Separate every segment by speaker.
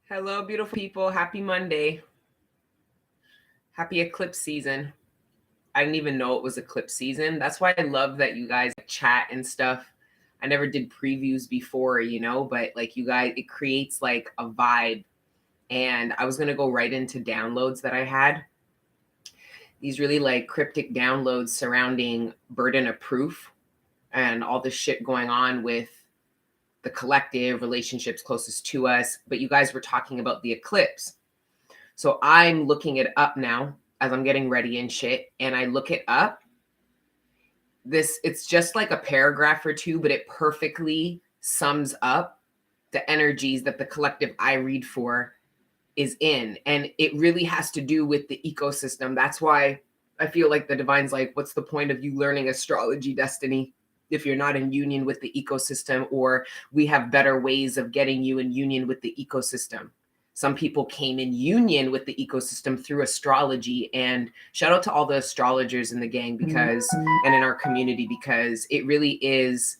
Speaker 1: Hello, beautiful people. Happy Monday. Happy eclipse season. I didn't even know it was eclipse season. That's why I love that you guys chat and stuff. I never did previews before, but like you guys, it creates like a vibe. And I was going to go right into downloads that I had. These really like cryptic downloads surrounding burden of proof and all this shit going on with the collective relationships closest to us. But you guys were talking about the eclipse. So I'm looking it up now as I'm getting ready and shit. And I look it up. It's just like a paragraph or two, but it perfectly sums up the energies that the collective I read for is in. And it really has to do with the ecosystem. That's why I feel like the divine's like, what's the point of you learning astrology, Destiny, if you're not in union with the ecosystem, or we have better ways of getting you in union with the ecosystem. Some people came in union with the ecosystem through astrology, and shout out to all the astrologers in the gang and in our community, because it really is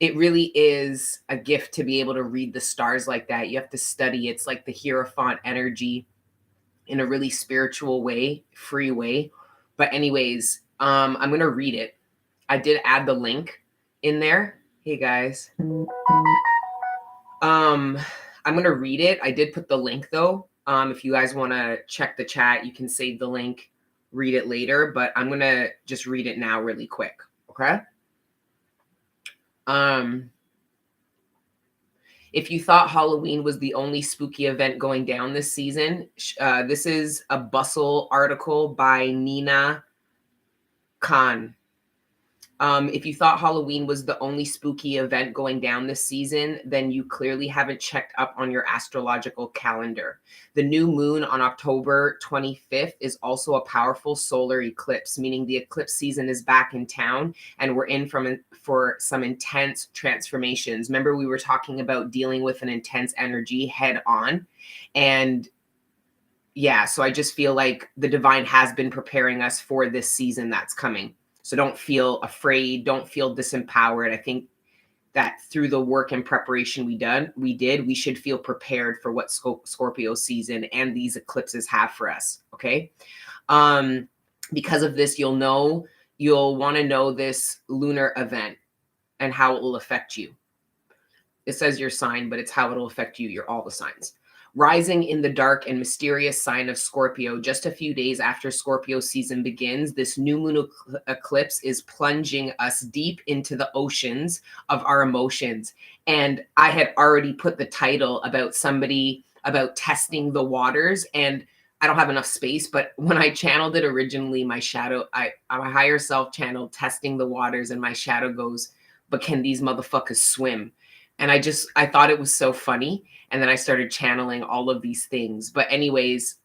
Speaker 1: a gift to be able to read the stars like that. You have to study. It's like the Hierophant energy in a really spiritual way, free way. But anyways, I'm going to read it. I did add the link in there. Hey guys. I'm going to read it. I did put the link though. If you guys want to check the chat, you can save the link, read it later, but I'm going to just read it now really quick. Okay. If you thought Halloween was the only spooky event going down this season, this is a Bustle article by Nina Khan. If you thought Halloween was the only spooky event going down this season, then you clearly haven't checked up on your astrological calendar. The new moon on October 25th is also a powerful solar eclipse, meaning the eclipse season is back in town and we're in for some intense transformations. Remember, we were talking about dealing with an intense energy head on. And yeah, so I just feel like the divine has been preparing us for this season that's coming. So don't feel afraid. Don't feel disempowered. I think that through the work and preparation we should feel prepared for what Scorpio season and these eclipses have for us. Okay. Because of this, you'll want to know this lunar event and how it will affect you. It says your sign, but it's how it'll affect you. You're all the signs. Rising in the dark and mysterious sign of Scorpio, just a few days after Scorpio season begins, this new moon eclipse is plunging us deep into the oceans of our emotions. And I had already put the title about testing the waters, and I don't have enough space, but when I channeled it originally, my higher self channeled testing the waters, and my shadow goes, but can these motherfuckers swim? And I thought it was so funny. And then I started channeling all of these things. But anyways,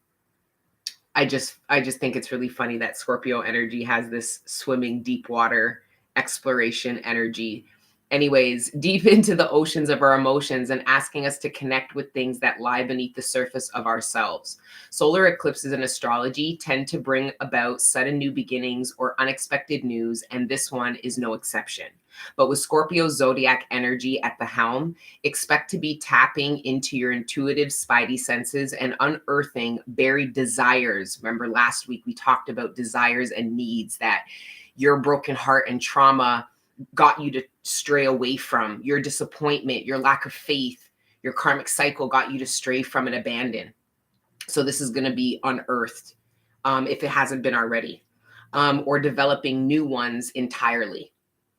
Speaker 1: I just think it's really funny that Scorpio energy has this swimming deep water exploration energy. Anyways, deep into the oceans of our emotions and asking us to connect with things that lie beneath the surface of ourselves. Solar eclipses in astrology tend to bring about sudden new beginnings or unexpected news, and this one is no exception. But with Scorpio zodiac energy at the helm, expect to be tapping into your intuitive spidey senses and unearthing buried desires. Remember last week we talked about desires and needs that your broken heart and trauma got you to stray away from. Your disappointment, your lack of faith, your karmic cycle got you to stray from and abandon. So this is going to be unearthed if it hasn't been already, or developing new ones entirely.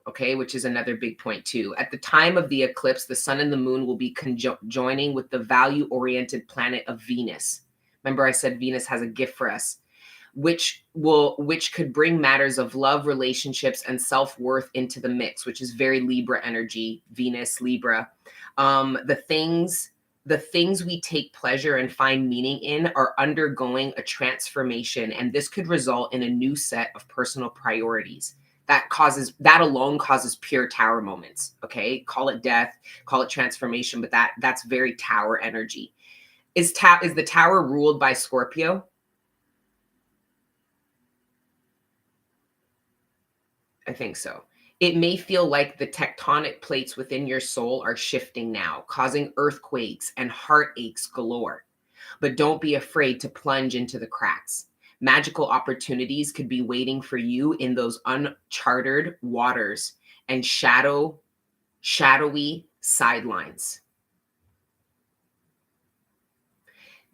Speaker 1: Okay, which is another big point too. At the time of the eclipse, the sun and the moon will be conjoining with the value-oriented planet of Venus. Remember I said Venus has a gift for us, which could bring matters of love, relationships, and self-worth into the mix, which is very Libra energy, Venus, Libra. The things we take pleasure and find meaning in are undergoing a transformation, and this could result in a new set of personal priorities. That alone causes pure tower moments. Okay, call it death, call it transformation, but that's very tower energy. Is the tower ruled by Scorpio? I think so. It may feel like the tectonic plates within your soul are shifting now, causing earthquakes and heartaches galore. But don't be afraid to plunge into the cracks. Magical opportunities could be waiting for you in those uncharted waters and shadowy sidelines.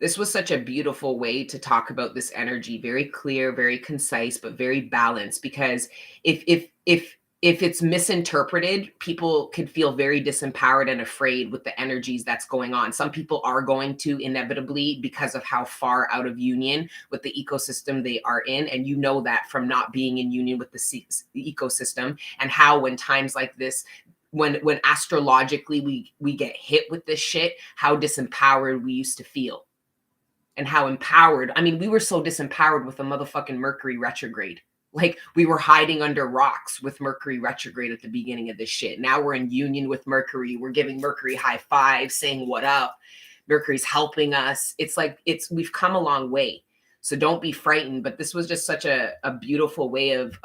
Speaker 1: This was such a beautiful way to talk about this energy, very clear, very concise, but very balanced, because if it's misinterpreted, people could feel very disempowered and afraid with the energies that's going on. Some people are going to inevitably, because of how far out of union with the ecosystem they are in, and you know that from not being in union with the ecosystem, and how when times like this, when astrologically we get hit with this shit, how disempowered we used to feel. And how empowered. I mean, we were so disempowered with the motherfucking Mercury retrograde. Like, we were hiding under rocks with Mercury retrograde at the beginning of this shit. Now we're in union with Mercury. We're giving Mercury high fives, saying what up. Mercury's helping us. It's like, we've come a long way. So don't be frightened. But this was just such a beautiful way of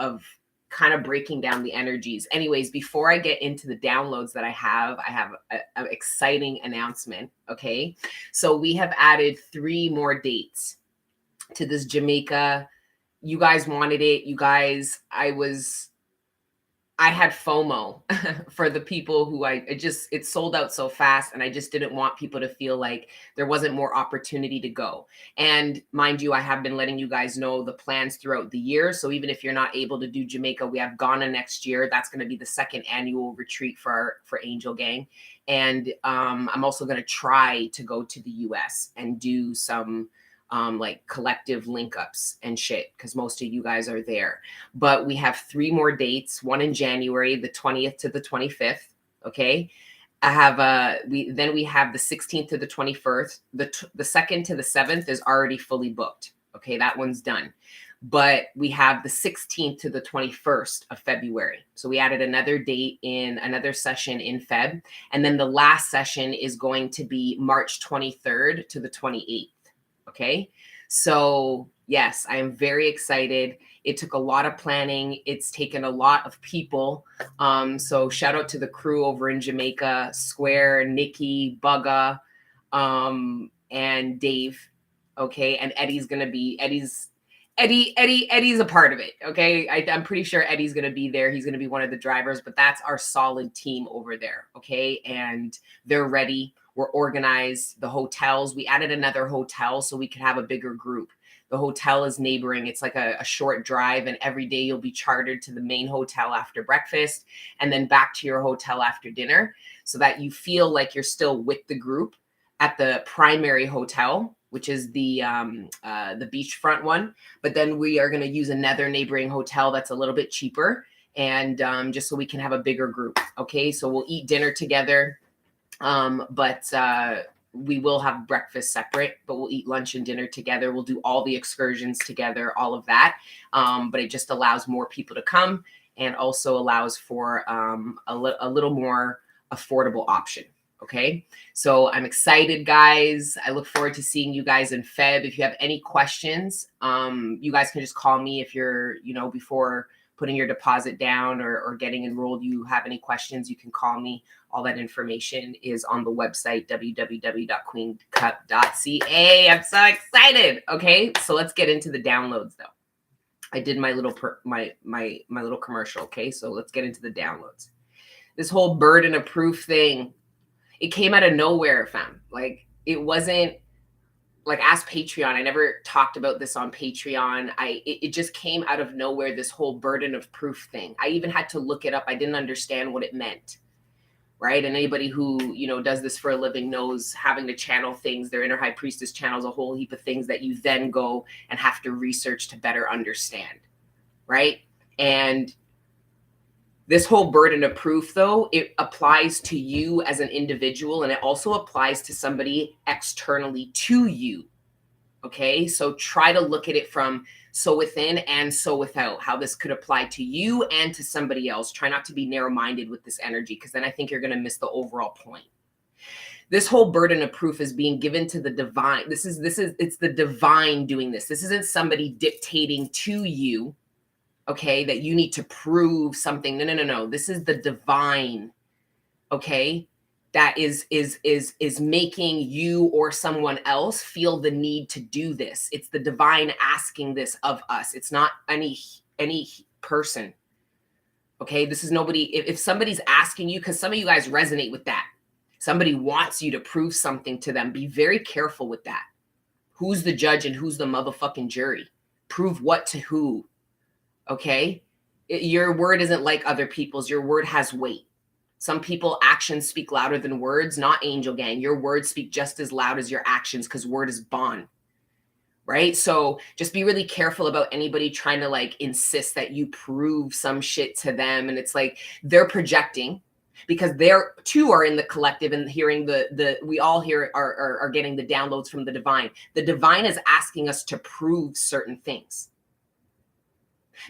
Speaker 1: kind of breaking down the energies. Anyways, before I get into the downloads that I have an exciting announcement. Okay. So we have added 3 more dates to this Jamaica. You guys wanted it. You guys, I had FOMO for the people who it sold out so fast, and I just didn't want people to feel like there wasn't more opportunity to go. And mind you, I have been letting you guys know the plans throughout the year. So even if you're not able to do Jamaica, we have Ghana next year. That's going to be the 2nd annual retreat for Angel Gang. And I'm also going to try to go to the US and do some like collective link ups and shit, because most of you guys are there. But we have 3 more dates, one in January, the 20th to the 25th. Okay. I have we have the 16th to the 21st. The 2nd to the 7th is already fully booked. Okay, that one's done. But we have the 16th to the 21st of February. So we added another date in another session in Feb. And then the last session is going to be March 23rd to the 28th. Okay. So yes, I am very excited. It took a lot of planning. It's taken a lot of people. So shout out to the crew over in Jamaica, Square, Nikki, Bugga, and Dave. Okay. And Eddie's a part of it. Okay. I'm pretty sure Eddie's going to be there. He's going to be one of the drivers, but that's our solid team over there. Okay. And they're ready. We're organized. The hotels, we added another hotel so we could have a bigger group. The hotel is neighboring. It's like a short drive, and every day you'll be chartered to the main hotel after breakfast and then back to your hotel after dinner, so that you feel like you're still with the group at the primary hotel, which is the beachfront one. But then we are going to use another neighboring hotel that's a little bit cheaper, and just so we can have a bigger group. Okay, so we'll eat dinner together. But we will have breakfast separate, but we'll eat lunch and dinner together. We'll do all the excursions together, all of that. But it just allows more people to come, and also allows for a little more affordable option. Okay. So I'm excited, guys. I look forward to seeing you guys in Feb. If you have any questions, you guys can just call me if you're, before putting your deposit down or getting enrolled, you have any questions, you can call me. All that information is on the website, www.queencup.ca. I'm so excited. Okay, so let's get into the downloads, though. I did my little my little commercial. Okay, so let's get into the downloads. This whole burden of proof thing, it came out of nowhere, fam. Like, it wasn't like, ask Patreon. I never talked about this on Patreon. It just came out of nowhere, this whole burden of proof thing. I even had to look it up. I didn't understand what it meant. Right. And anybody who, does this for a living knows having to channel things. Their inner high priestess channels a whole heap of things that you then go and have to research to better understand. Right. And this whole burden of proof, though, it applies to you as an individual, and it also applies to somebody externally to you. Okay, so try to look at it from so within and so without, how this could apply to you and to somebody else. Try not to be narrow-minded with this energy, because then I think you're going to miss the overall point. This whole burden of proof is being given to the divine. It's the divine doing this. This isn't somebody dictating to you. okay, that you need to prove something. No. This is the divine, okay, that is making you or someone else feel the need to do this. It's the divine asking this of us. It's not any person. Okay, this is nobody. If somebody's asking you, because some of you guys resonate with that, somebody wants you to prove something to them, be very careful with that. Who's the judge and who's the motherfucking jury? Prove what to who? Okay, your word isn't like other people's. Your word has weight. Some people actions speak louder than words. Not Angel Gang. Your words speak just as loud as your actions, because word is bond. Right? So just be really careful about anybody trying to like insist that you prove some shit to them. And it's like they're projecting, because they're too are in the collective and hearing the we all here are getting the downloads from the divine. The divine is asking us to prove certain things,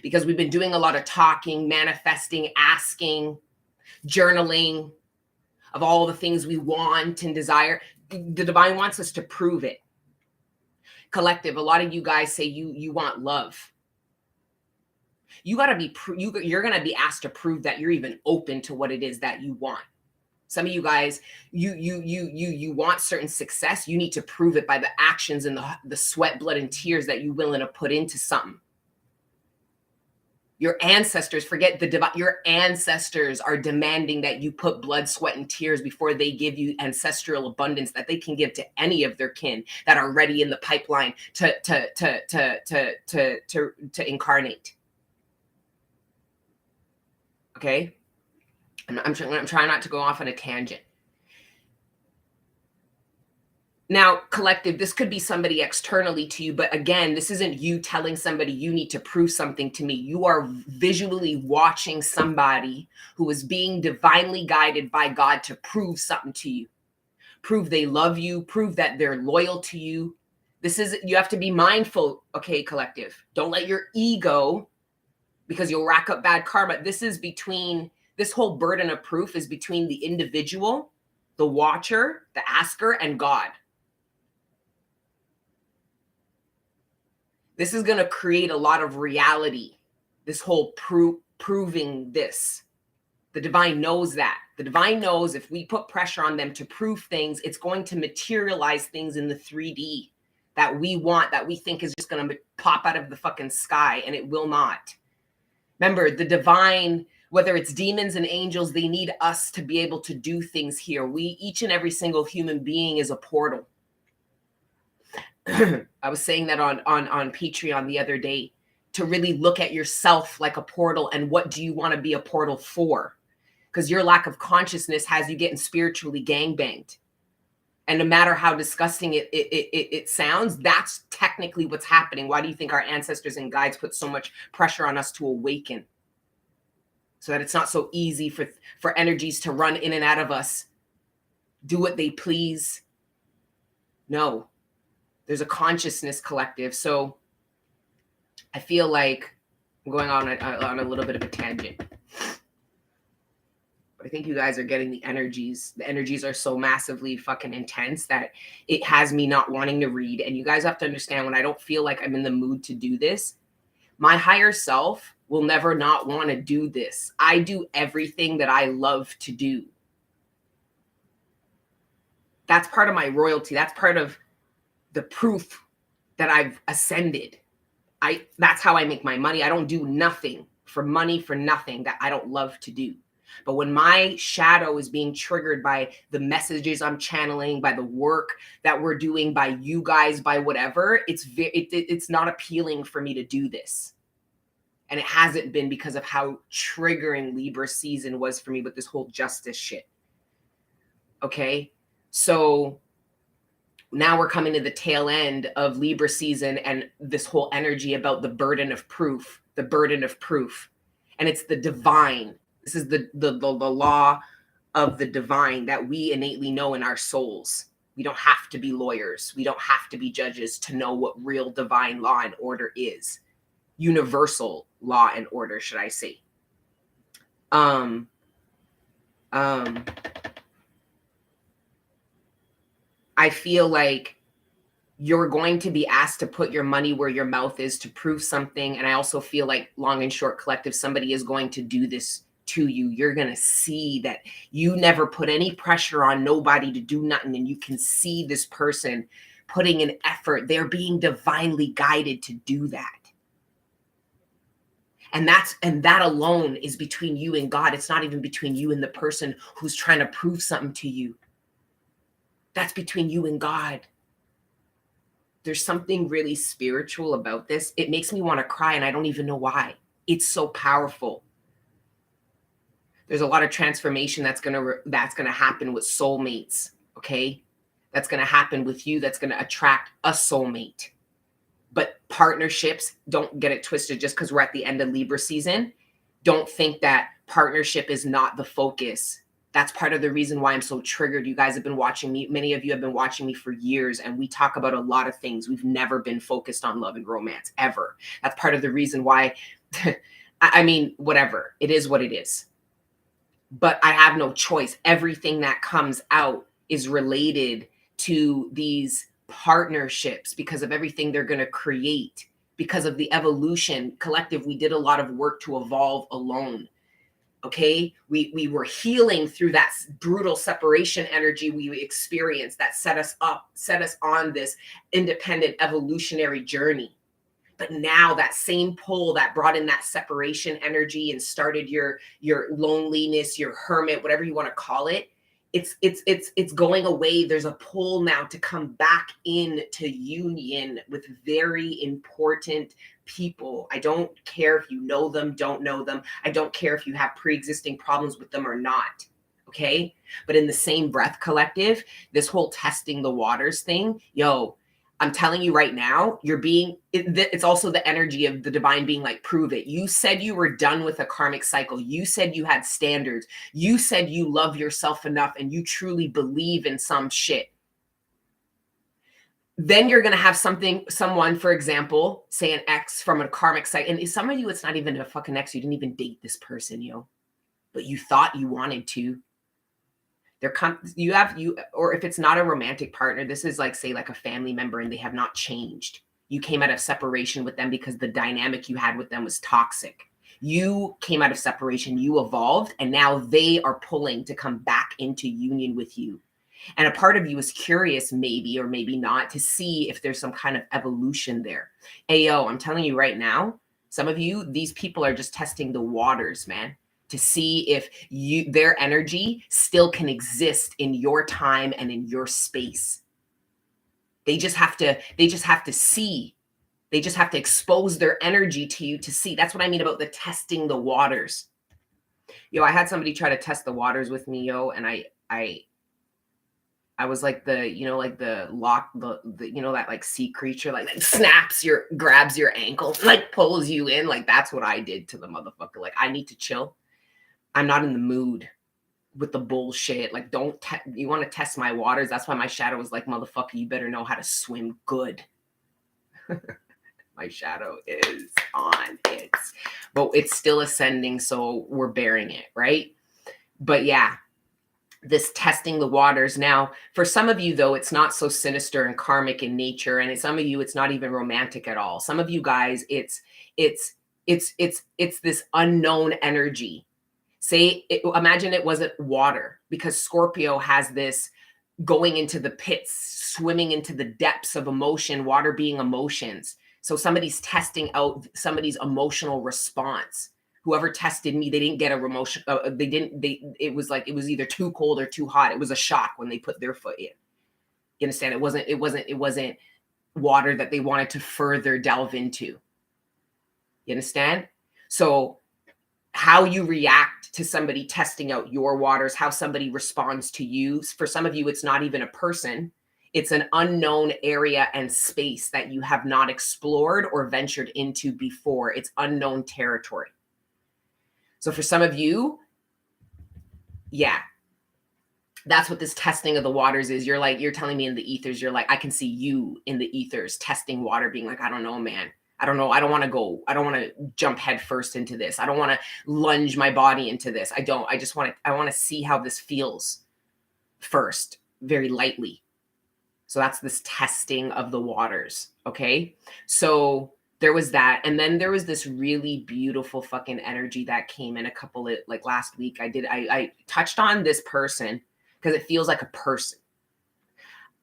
Speaker 1: because we've been doing a lot of talking, manifesting, asking, journaling of all the things we want and desire. The divine wants us to prove it. Collective, a lot of you guys say you want love. You got to be you're going to be asked to prove that you're even open to what it is that you want. Some of you guys, you want certain success. You need to prove it by the actions and the sweat, blood, and tears that you're willing to put into something. Your ancestors, forget the divine, your ancestors are demanding that you put blood, sweat, and tears before they give you ancestral abundance that they can give to any of their kin that are ready in the pipeline to incarnate. Okay? I'm trying not to go off on a tangent. Now, collective, this could be somebody externally to you, but again, this isn't you telling somebody you need to prove something to me. You are visually watching somebody who is being divinely guided by God to prove something to you. Prove they love you, prove that they're loyal to you. You have to be mindful, okay, collective. Don't let your ego, because you'll rack up bad karma. This whole burden of proof is between the individual, the watcher, the asker, and God. This is going to create a lot of reality, this whole proving this. The divine knows that. The divine knows if we put pressure on them to prove things, it's going to materialize things in the 3D that we want, that we think is just going to pop out of the fucking sky, and it will not. Remember, the divine, whether it's demons and angels, they need us to be able to do things here. Each and every single human being is a portal. I was saying that on Patreon the other day, to really look at yourself like a portal, and what do you want to be a portal for? Because your lack of consciousness has you getting spiritually gangbanged. And no matter how disgusting it sounds, that's technically what's happening. Why do you think our ancestors and guides put so much pressure on us to awaken? So that it's not so easy for energies to run in and out of us, do what they please. No. There's a consciousness collective. So I feel like I'm going on a little bit of a tangent. But I think you guys are getting the energies. The energies are so massively fucking intense that it has me not wanting to read. And you guys have to understand, when I don't feel like I'm in the mood to do this, my higher self will never not want to do this. I do everything that I love to do. That's part of my royalty. That's part of the proof that I've ascended. That's how I make my money. I don't do nothing for money, for nothing that I don't love to do. But when my shadow is being triggered by the messages I'm channeling, by the work that we're doing, by you guys, by whatever, it's not appealing for me to do this. And it hasn't been, because of how triggering Libra season was for me with this whole justice shit. Okay? So now we're coming to the tail end of Libra season, and this whole energy about the burden of proof, And it's the divine. This is the law of the divine that we innately know in our souls. We don't have to be lawyers. We don't have to be judges to know what real divine law and order is. Universal law and order, should I say. I feel like you're going to be asked to put your money where your mouth is to prove something. And I also feel like Long and Short Collective, somebody is going to do this to you. You're going to see that you never put any pressure on nobody to do nothing. And you can see this person putting an effort. They're being divinely guided to do that. And that alone is between you and God. It's not even between you and the person who's trying to prove something to you. That's between you and God. There's something really spiritual about this. It makes me want to cry, and I don't even know why. It's so powerful. There's a lot of transformation that's gonna happen with soulmates. Okay, that's gonna happen with you. That's gonna attract a soulmate. But partnerships, don't get it twisted. Just because we're at the end of Libra season, don't think that partnership is not the focus. That's part of the reason why I'm so triggered. You guys have been watching me. Many of you have been watching me for years, and we talk about a lot of things. We've never been focused on love and romance, ever. That's part of the reason why, I mean, whatever. It is what it is. But I have no choice. Everything that comes out is related to these partnerships because of everything they're going to create, because of the evolution. Collective, we did a lot of work to evolve alone. Okay, we were healing through that brutal separation energy we experienced that set us on this independent evolutionary journey. But now that same pull that brought in that separation energy and started your loneliness, your hermit, whatever you want to call it, it's going away. There's a pull now to come back into union with very important people. I don't care if you know them, don't know them. I don't care if you have pre-existing problems with them or not. Okay. But in the same breath, collective, this whole testing the waters thing, yo, I'm telling you right now, it's also the energy of the divine being like, prove it. You said you were done with a karmic cycle. You said you had standards. You said you love yourself enough and you truly believe in some shit. Then you're going to have someone, for example, say an ex from a karmic cycle. And some of you, it's not even a fucking ex. You didn't even date this person, yo, but you thought you wanted to. Or if it's not a romantic partner, this is like, say, like a family member and they have not changed. You came out of separation with them because the dynamic you had with them was toxic. You came out of separation, you evolved, and now they are pulling to come back into union with you. And a part of you is curious, maybe or maybe not, to see if there's some kind of evolution there. Ayo, I'm telling you right now, some of you, these people are just testing the waters, man, to see if their energy still can exist in your time and in your space. They just have to see. They just have to expose their energy to you to see. That's what I mean about the testing the waters. Yo, I had somebody try to test the waters with me, yo, and I was like the that like sea creature, like grabs your ankle, like pulls you in. Like that's what I did to the motherfucker. Like, I need to chill. I'm not in the mood with the bullshit. Like, you want to test my waters? That's why my shadow was like, motherfucker, you better know how to swim good. My shadow is on it, but it's still ascending, so we're bearing it, right? But yeah, this testing the waters. Now, for some of you, though, it's not so sinister and karmic in nature, and some of you, it's not even romantic at all. Some of you guys, it's this unknown energy. Imagine it wasn't water, because Scorpio has this going into the pits, swimming into the depths of emotion, water being emotions. So somebody's testing out somebody's emotional response. Whoever tested me, they didn't get a emotion. It was either too cold or too hot. It was a shock when they put their foot in. You understand? It wasn't water that they wanted to further delve into. You understand? So how you react to somebody testing out your waters, how somebody responds to you. For some of you, it's not even a person. It's an unknown area and space that you have not explored or ventured into before. It's unknown territory. So for some of you, yeah, that's what this testing of the waters is. You're telling me in the ethers, you're like, I can see you in the ethers testing water, being like, I don't know, man. I don't know. I don't want to jump head first into this. I don't want to lunge my body into this. I want to see how this feels first, very lightly. So that's this testing of the waters. Okay. So there was that. And then there was this really beautiful fucking energy that came in a couple of like last week. I touched on this person because it feels like a person.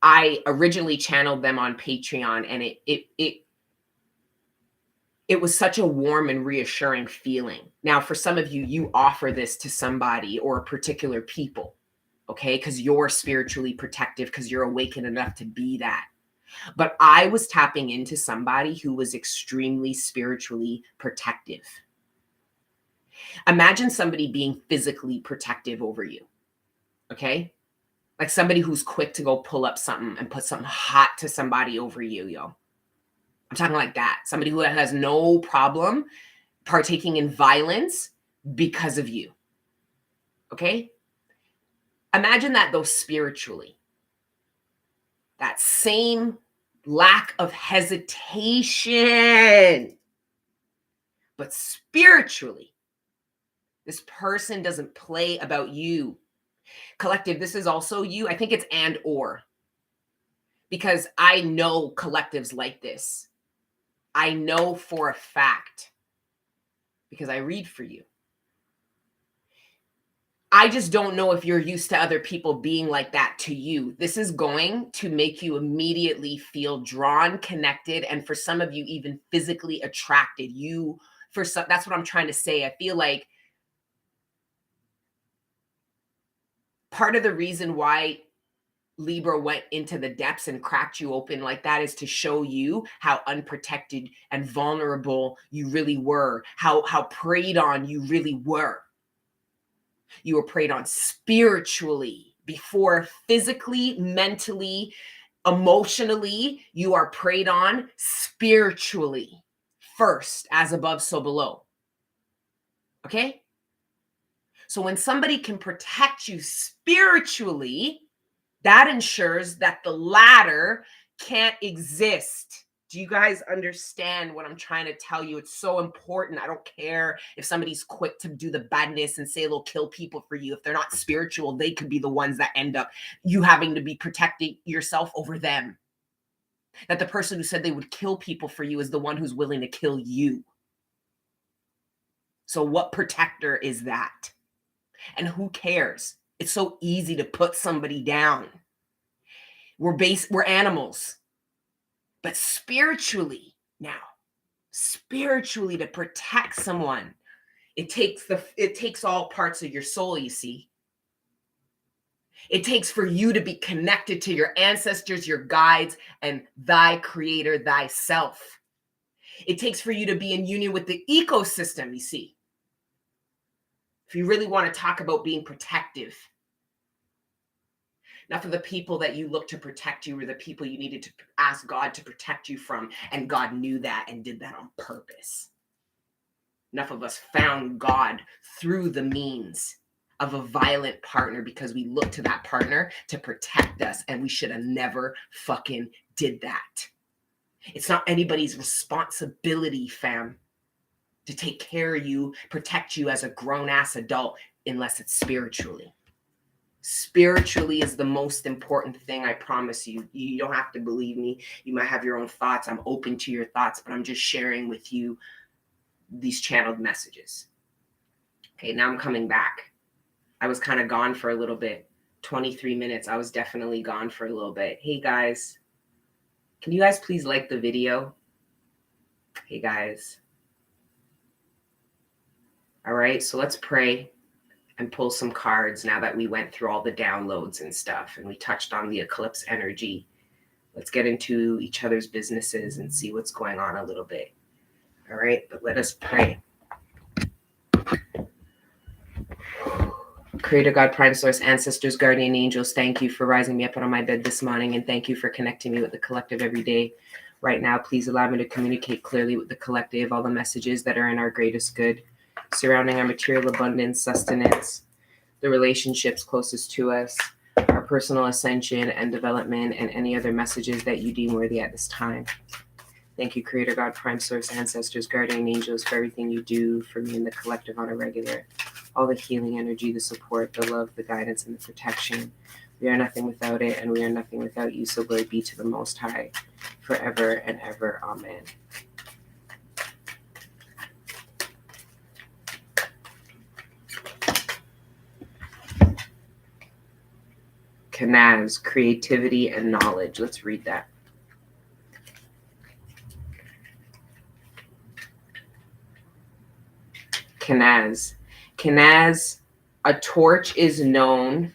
Speaker 1: I originally channeled them on Patreon, and it was such a warm and reassuring feeling. Now, for some of you, you offer this to somebody or a particular people, okay? Because you're spiritually protective, because you're awakened enough to be that. But I was tapping into somebody who was extremely spiritually protective. Imagine somebody being physically protective over you, okay? Like somebody who's quick to go pull up something and put something hot to somebody over you, yo. I'm talking like that. Somebody who has no problem partaking in violence because of you. Okay? Imagine that though spiritually. That same lack of hesitation. But spiritually, this person doesn't play about you. Collective, this is also you. I think it's and or. Because I know collectives like this. I know for a fact because I read for you. I just don't know if you're used to other people being like that to you. This is going to make you immediately feel drawn, connected, and for some of you, even physically attracted. That's what I'm trying to say. I feel like part of the reason why Libra went into the depths and cracked you open like that is to show you how unprotected and vulnerable you really were, how preyed on you really were. You were preyed on spiritually before physically, mentally, emotionally. You are preyed on spiritually first, as above, so below. Okay? So when somebody can protect you spiritually, that ensures that the latter can't exist. Do you guys understand what I'm trying to tell you? It's so important. I don't care if somebody's quick to do the badness and say they'll kill people for you. If they're not spiritual, they could be the ones that end up you having to be protecting yourself over them. That the person who said they would kill people for you is the one who's willing to kill you. So what protector is that? And who cares? It's so easy to put somebody down. We're animals. But spiritually to protect someone, it takes all parts of your soul, you see. It takes for you to be connected to your ancestors, your guides, and thy creator, thyself. It takes for you to be in union with the ecosystem, you see. If you really want to talk about being protective. Not for the people that you look to protect you were the people you needed to ask God to protect you from. And God knew that and did that on purpose. Enough of us found God through the means of a violent partner because we looked to that partner to protect us. And we should have never fucking did that. It's not anybody's responsibility, fam, to take care of you, protect you as a grown-ass adult, unless it's spiritually. Spiritually is the most important thing, I promise you. You don't have to believe me. You might have your own thoughts. I'm open to your thoughts, but I'm just sharing with you these channeled messages. Okay, now I'm coming back. I was kind of gone for a little bit. 23 minutes. I was definitely gone for a little bit. Hey, guys. Can you guys please like the video? Hey, guys. All right, so let's pray and pull some cards now that we went through all the downloads and stuff and we touched on the eclipse energy. Let's get into each other's businesses and see what's going on a little bit. All right, but let us pray. Creator God, Prime Source, Ancestors, Guardian Angels, thank you for rising me up out of my bed this morning, and thank you for connecting me with the collective every day. Right now, please allow me to communicate clearly with the collective, all the messages that are in our greatest good, surrounding our material abundance, sustenance, the relationships closest to us, our personal ascension and development, and any other messages that you deem worthy at this time. Thank you, Creator God, Prime Source, Ancestors, Guardian Angels, for everything you do for me and the collective on a regular. All the healing energy, the support, the love, the guidance, and the protection. We are nothing without it, and we are nothing without you. So glory be to the Most High, forever and ever. Amen. Kanaz, creativity and knowledge. Let's read that. Kanaz. Kanaz, a torch is known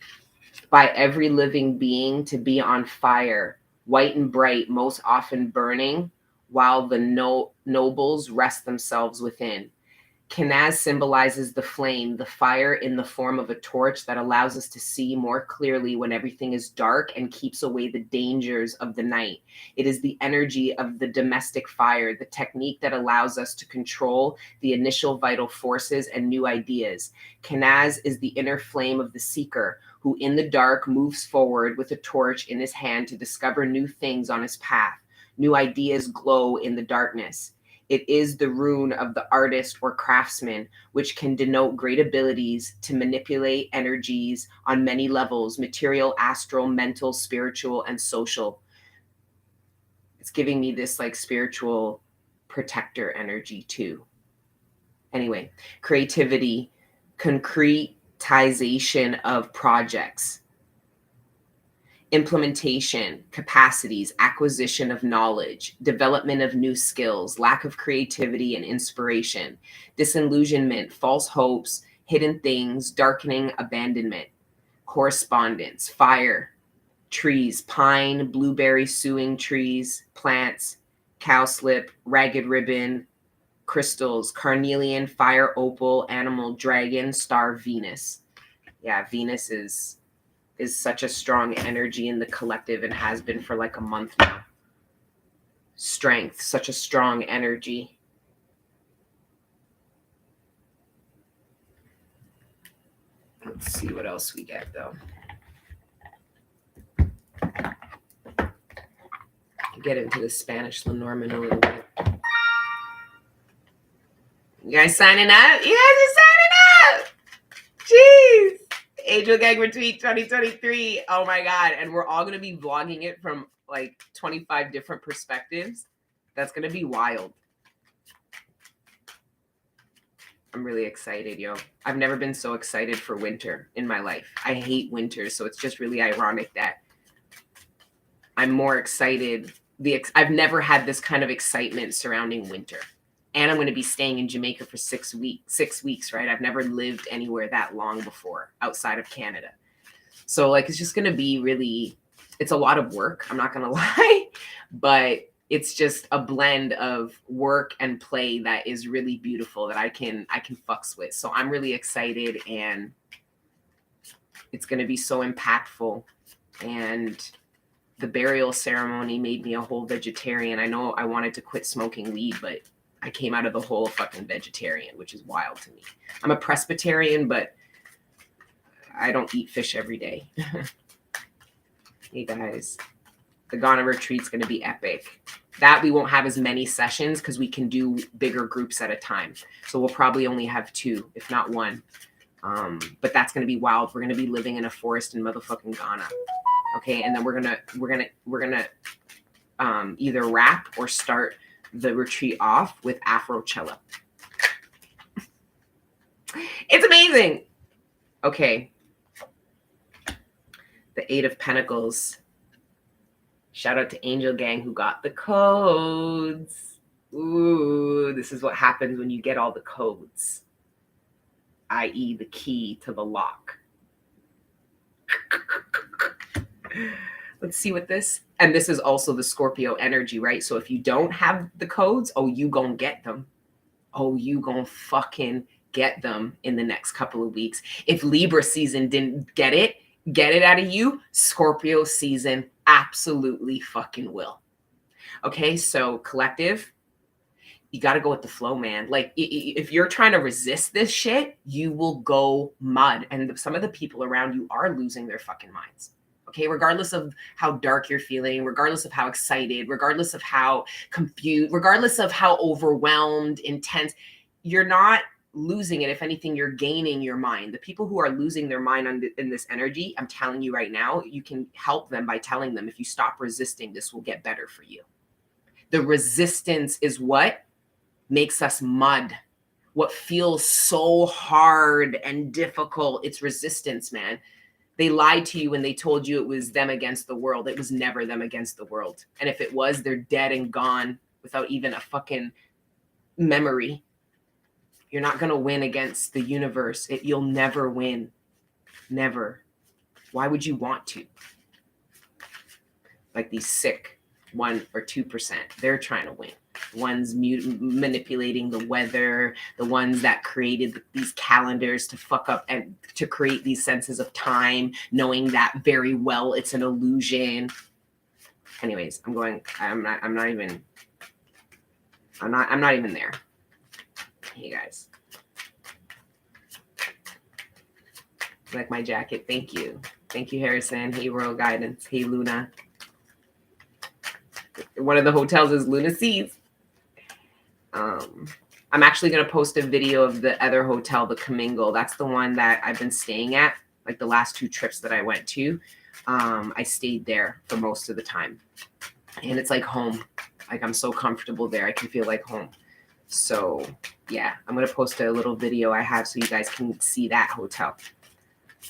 Speaker 1: by every living being to be on fire, white and bright, most often burning, while the nobles rest themselves within. Kanaz symbolizes the flame, the fire in the form of a torch that allows us to see more clearly when everything is dark and keeps away the dangers of the night. It is the energy of the domestic fire, the technique that allows us to control the initial vital forces and new ideas. Kanaz is the inner flame of the seeker, who in the dark moves forward with a torch in his hand to discover new things on his path. New ideas glow in the darkness. It is the rune of the artist or craftsman, which can denote great abilities to manipulate energies on many levels: material, astral, mental, spiritual, and social. It's giving me this like spiritual protector energy too. Anyway, creativity, concretization of projects, implementation, capacities, acquisition of knowledge, development of new skills, lack of creativity and inspiration, disillusionment, false hopes, hidden things, darkening, abandonment, correspondence, fire, trees, pine, blueberry, suing trees, plants, cowslip, ragged ribbon, crystals, carnelian, fire, opal, animal, dragon, star, Venus. Yeah, Venus is such a strong energy in the collective and has been for like a month now. Strength, such a strong energy. Let's see what else we get though. Get into the Spanish Lenormand a little bit. You guys signing up? You guys are signing up! Jeez! Angel Gang Retreat 2023. Oh my God. And we're all going to be vlogging it from like 25 different perspectives. That's going to be wild. I'm really excited, yo. I've never been so excited for winter in my life. I hate winter, so it's just really ironic that I'm more excited. I've never had this kind of excitement surrounding winter. And I'm going to be staying in Jamaica for 6 weeks, right? I've never lived anywhere that long before outside of Canada. So like, it's just going to be really, it's a lot of work. I'm not going to lie, but it's just a blend of work and play that is really beautiful that I can fucks with. So I'm really excited, and it's going to be so impactful. And the burial ceremony made me a whole vegetarian. I know I wanted to quit smoking weed, but I came out of the whole fucking vegetarian, which is wild to me. I'm a Presbyterian, but I don't eat fish every day. Hey guys, the Ghana retreat's going to be epic. That we won't have as many sessions because we can do bigger groups at a time. So we'll probably only have 2, if not 1. But that's going to be wild. We're going to be living in a forest in motherfucking Ghana. Okay. And then we're going to either rap or start the retreat off with Afrocello. It's amazing. Okay. The 8 of Pentacles. Shout out to Angel Gang who got the codes. Ooh, this is what happens when you get all the codes, i.e. the key to the lock. Let's see what this, and this is also the Scorpio energy, right? So if you don't have the codes, oh, you gonna get them. Oh, you gonna fucking get them in the next couple of weeks. If Libra season didn't get it out of you, Scorpio season absolutely fucking will. Okay, so collective, you got to go with the flow, man. Like if you're trying to resist this shit, you will go mud. And some of the people around you are losing their fucking minds. Okay, regardless of how dark you're feeling, regardless of how excited, regardless of how confused, regardless of how overwhelmed, intense, you're not losing it. If anything, you're gaining your mind. The people who are losing their mind in this energy, I'm telling you right now, you can help them by telling them, if you stop resisting, this will get better for you. The resistance is what makes us mud. What feels so hard and difficult, it's resistance, man. They lied to you when they told you it was them against the world. It was never them against the world. And if it was, they're dead and gone without even a fucking memory. You're not going to win against the universe. You'll never win. Never. Why would you want to? Like these sick 1 or 2%, they're trying to win. Ones manipulating the weather, the ones that created these calendars to fuck up and to create these senses of time, knowing that very well it's an illusion. Anyways, I'm not even there. Hey guys. Like my jacket. Thank you. Thank you, Harrison. Hey, Royal Guidance. Hey, Luna. One of the hotels is Luna Seas. I'm actually going to post a video of the other hotel, the Commingle. That's the one that I've been staying at, like the last 2 trips that I went to. I stayed there for most of the time. And it's like home. Like I'm so comfortable there. I can feel like home. So yeah, I'm going to post a little video I have so you guys can see that hotel.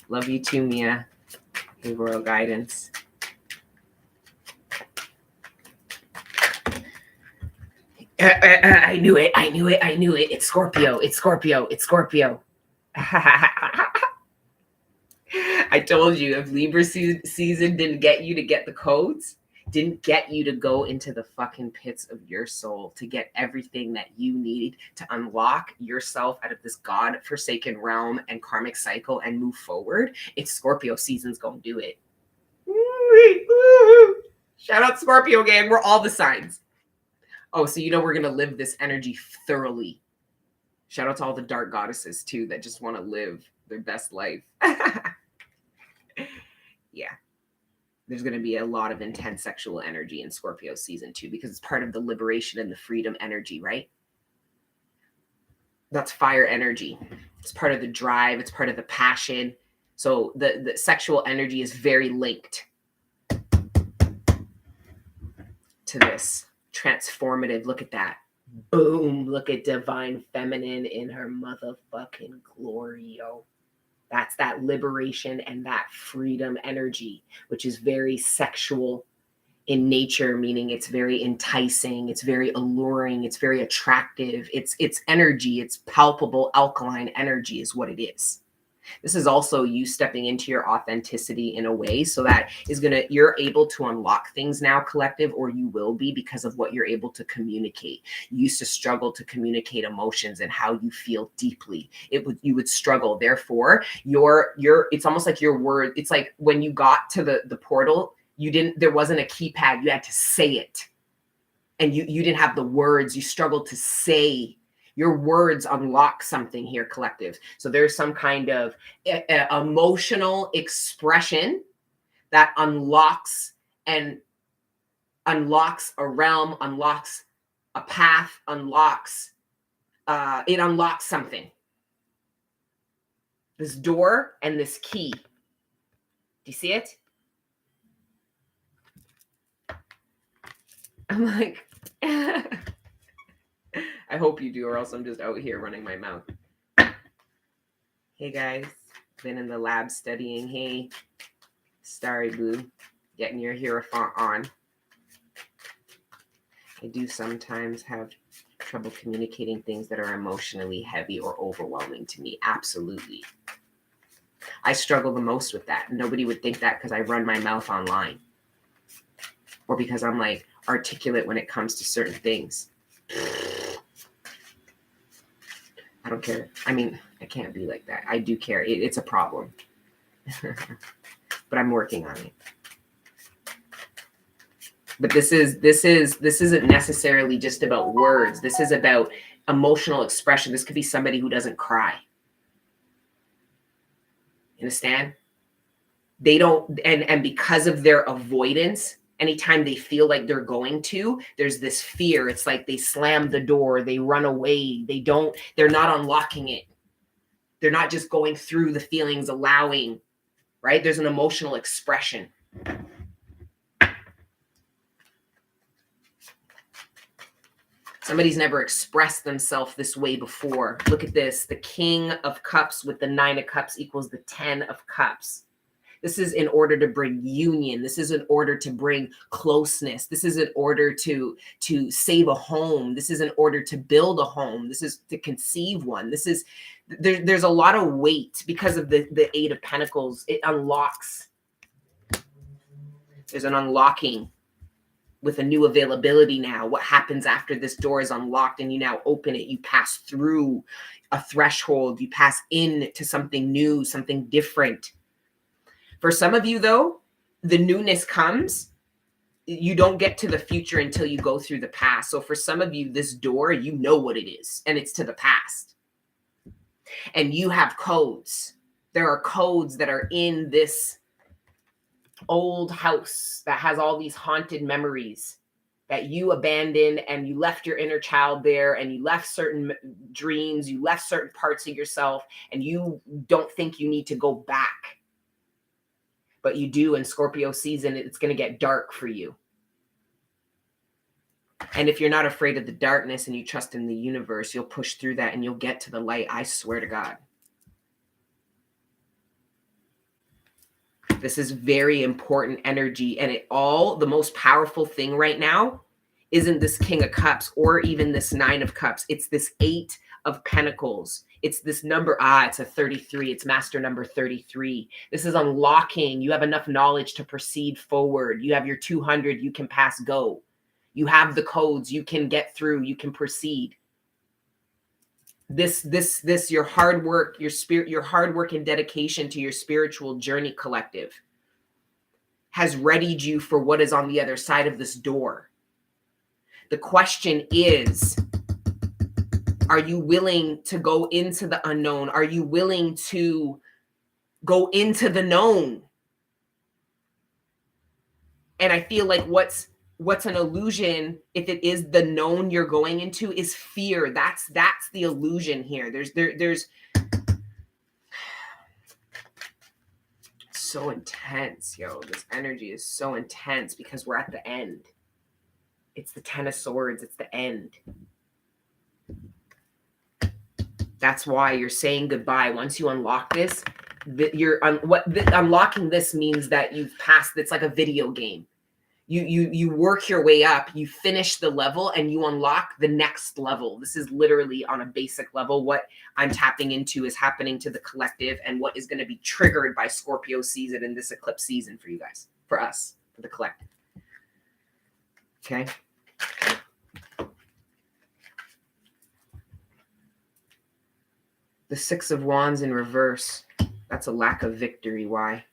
Speaker 1: Love you too, Mia. Hey, Royal Guidance. I knew it. It's Scorpio. I told you, if Libra season didn't get you to get the codes, didn't get you to go into the fucking pits of your soul to get everything that you need to unlock yourself out of this God-forsaken realm and karmic cycle and move forward, it's Scorpio season's gonna do it. Shout out Scorpio gang. We're all the signs. Oh, so we're going to live this energy thoroughly. Shout out to all the dark goddesses, too, that just want to live their best life. Yeah. There's going to be a lot of intense sexual energy in Scorpio season, too, because it's part of the liberation and the freedom energy, right? That's fire energy. It's part of the drive. It's part of the passion. So the sexual energy is very linked to this. Transformative. Look at that. Boom. Look at divine feminine in her motherfucking glory, yo. That's that liberation and that freedom energy, which is very sexual in nature, meaning it's very enticing, it's very alluring, it's very attractive. It's energy, it's palpable alkaline energy is what it is. This is also you stepping into your authenticity in a way so that you're able to unlock things now, collective, or you will be because of what you're able to communicate. You used to struggle to communicate emotions and how you feel deeply. You would struggle. Therefore, it's almost like your word. It's like when you got to the portal, there wasn't a keypad. You had to say it. And you didn't have the words. You struggled to say. Your words unlock something here, collective. So there's some kind of emotional expression that unlocks a realm, unlocks a path, it unlocks something. This door and this key. Do you see it? I'm like... I hope you do, or else I'm just out here running my mouth. Hey guys, been in the lab studying. Hey, Starry Blue, getting your Hierophant on. I do sometimes have trouble communicating things that are emotionally heavy or overwhelming to me. Absolutely. I struggle the most with that. Nobody would think that because I run my mouth online. Or because I'm like articulate when it comes to certain things. I don't care. I mean, I can't be like that. I do care. It's a problem. But I'm working on it. But this isn't necessarily just about words. This is about emotional expression. This could be somebody who doesn't cry. You understand? They don't, and because of their avoidance, Anytime they feel like they're going to, there's this fear. It's like they slam the door, they run away, they're not unlocking it. They're not just going through the feelings, allowing, right? There's an emotional expression. Somebody's never expressed themselves this way before. Look at this. The King of Cups with the 9 of Cups equals the 10 of Cups. This is in order to bring union. This is in order to bring closeness. This is in order to save a home. This is in order to build a home. This is to conceive one. There's a lot of weight because of the 8 of Pentacles. It unlocks. There's an unlocking with a new availability now. What happens after this door is unlocked and you now open it? You pass through a threshold. You pass into something new, something different. For some of you, though, the newness comes. You don't get to the future until you go through the past. So for some of you, this door, you know what it is, and it's to the past. And you have codes. There are codes that are in this old house that has all these haunted memories that you abandoned, and you left your inner child there, and you left certain dreams, you left certain parts of yourself, and you don't think you need to go back. But you do. In Scorpio season, it's going to get dark for you. And if you're not afraid of the darkness and you trust in the universe, you'll push through that and you'll get to the light. I swear to God. This is very important energy. And the most powerful thing right now isn't this King of Cups or even this 9 of Cups. It's this 8 of Pentacles. It's this number. It's a 33. It's master number 33. This is unlocking. You have enough knowledge to proceed forward. You have your 200. You can pass go. You have the codes. You can get through. You can proceed. This, your hard work, your hard work and dedication to your spiritual journey collective has readied you for what is on the other side of this door. The question is, are you willing to go into the unknown? Are you willing to go into the known? And I feel like what's an illusion, if it is the known you're going into, is fear. That's the illusion here. There's so intense, yo. This energy is so intense because we're at the end. It's the 10 of Swords. It's the end. That's why you're saying goodbye. Once you unlock this, unlocking this means that you've passed. It's like a video game. You work your way up, you finish the level, and you unlock the next level. This is literally on a basic level. What I'm tapping into is happening to the collective and what is going to be triggered by Scorpio season and this eclipse season for you guys, for us, for the collective. Okay. The 6 of Wands in reverse. That's a lack of victory. Why?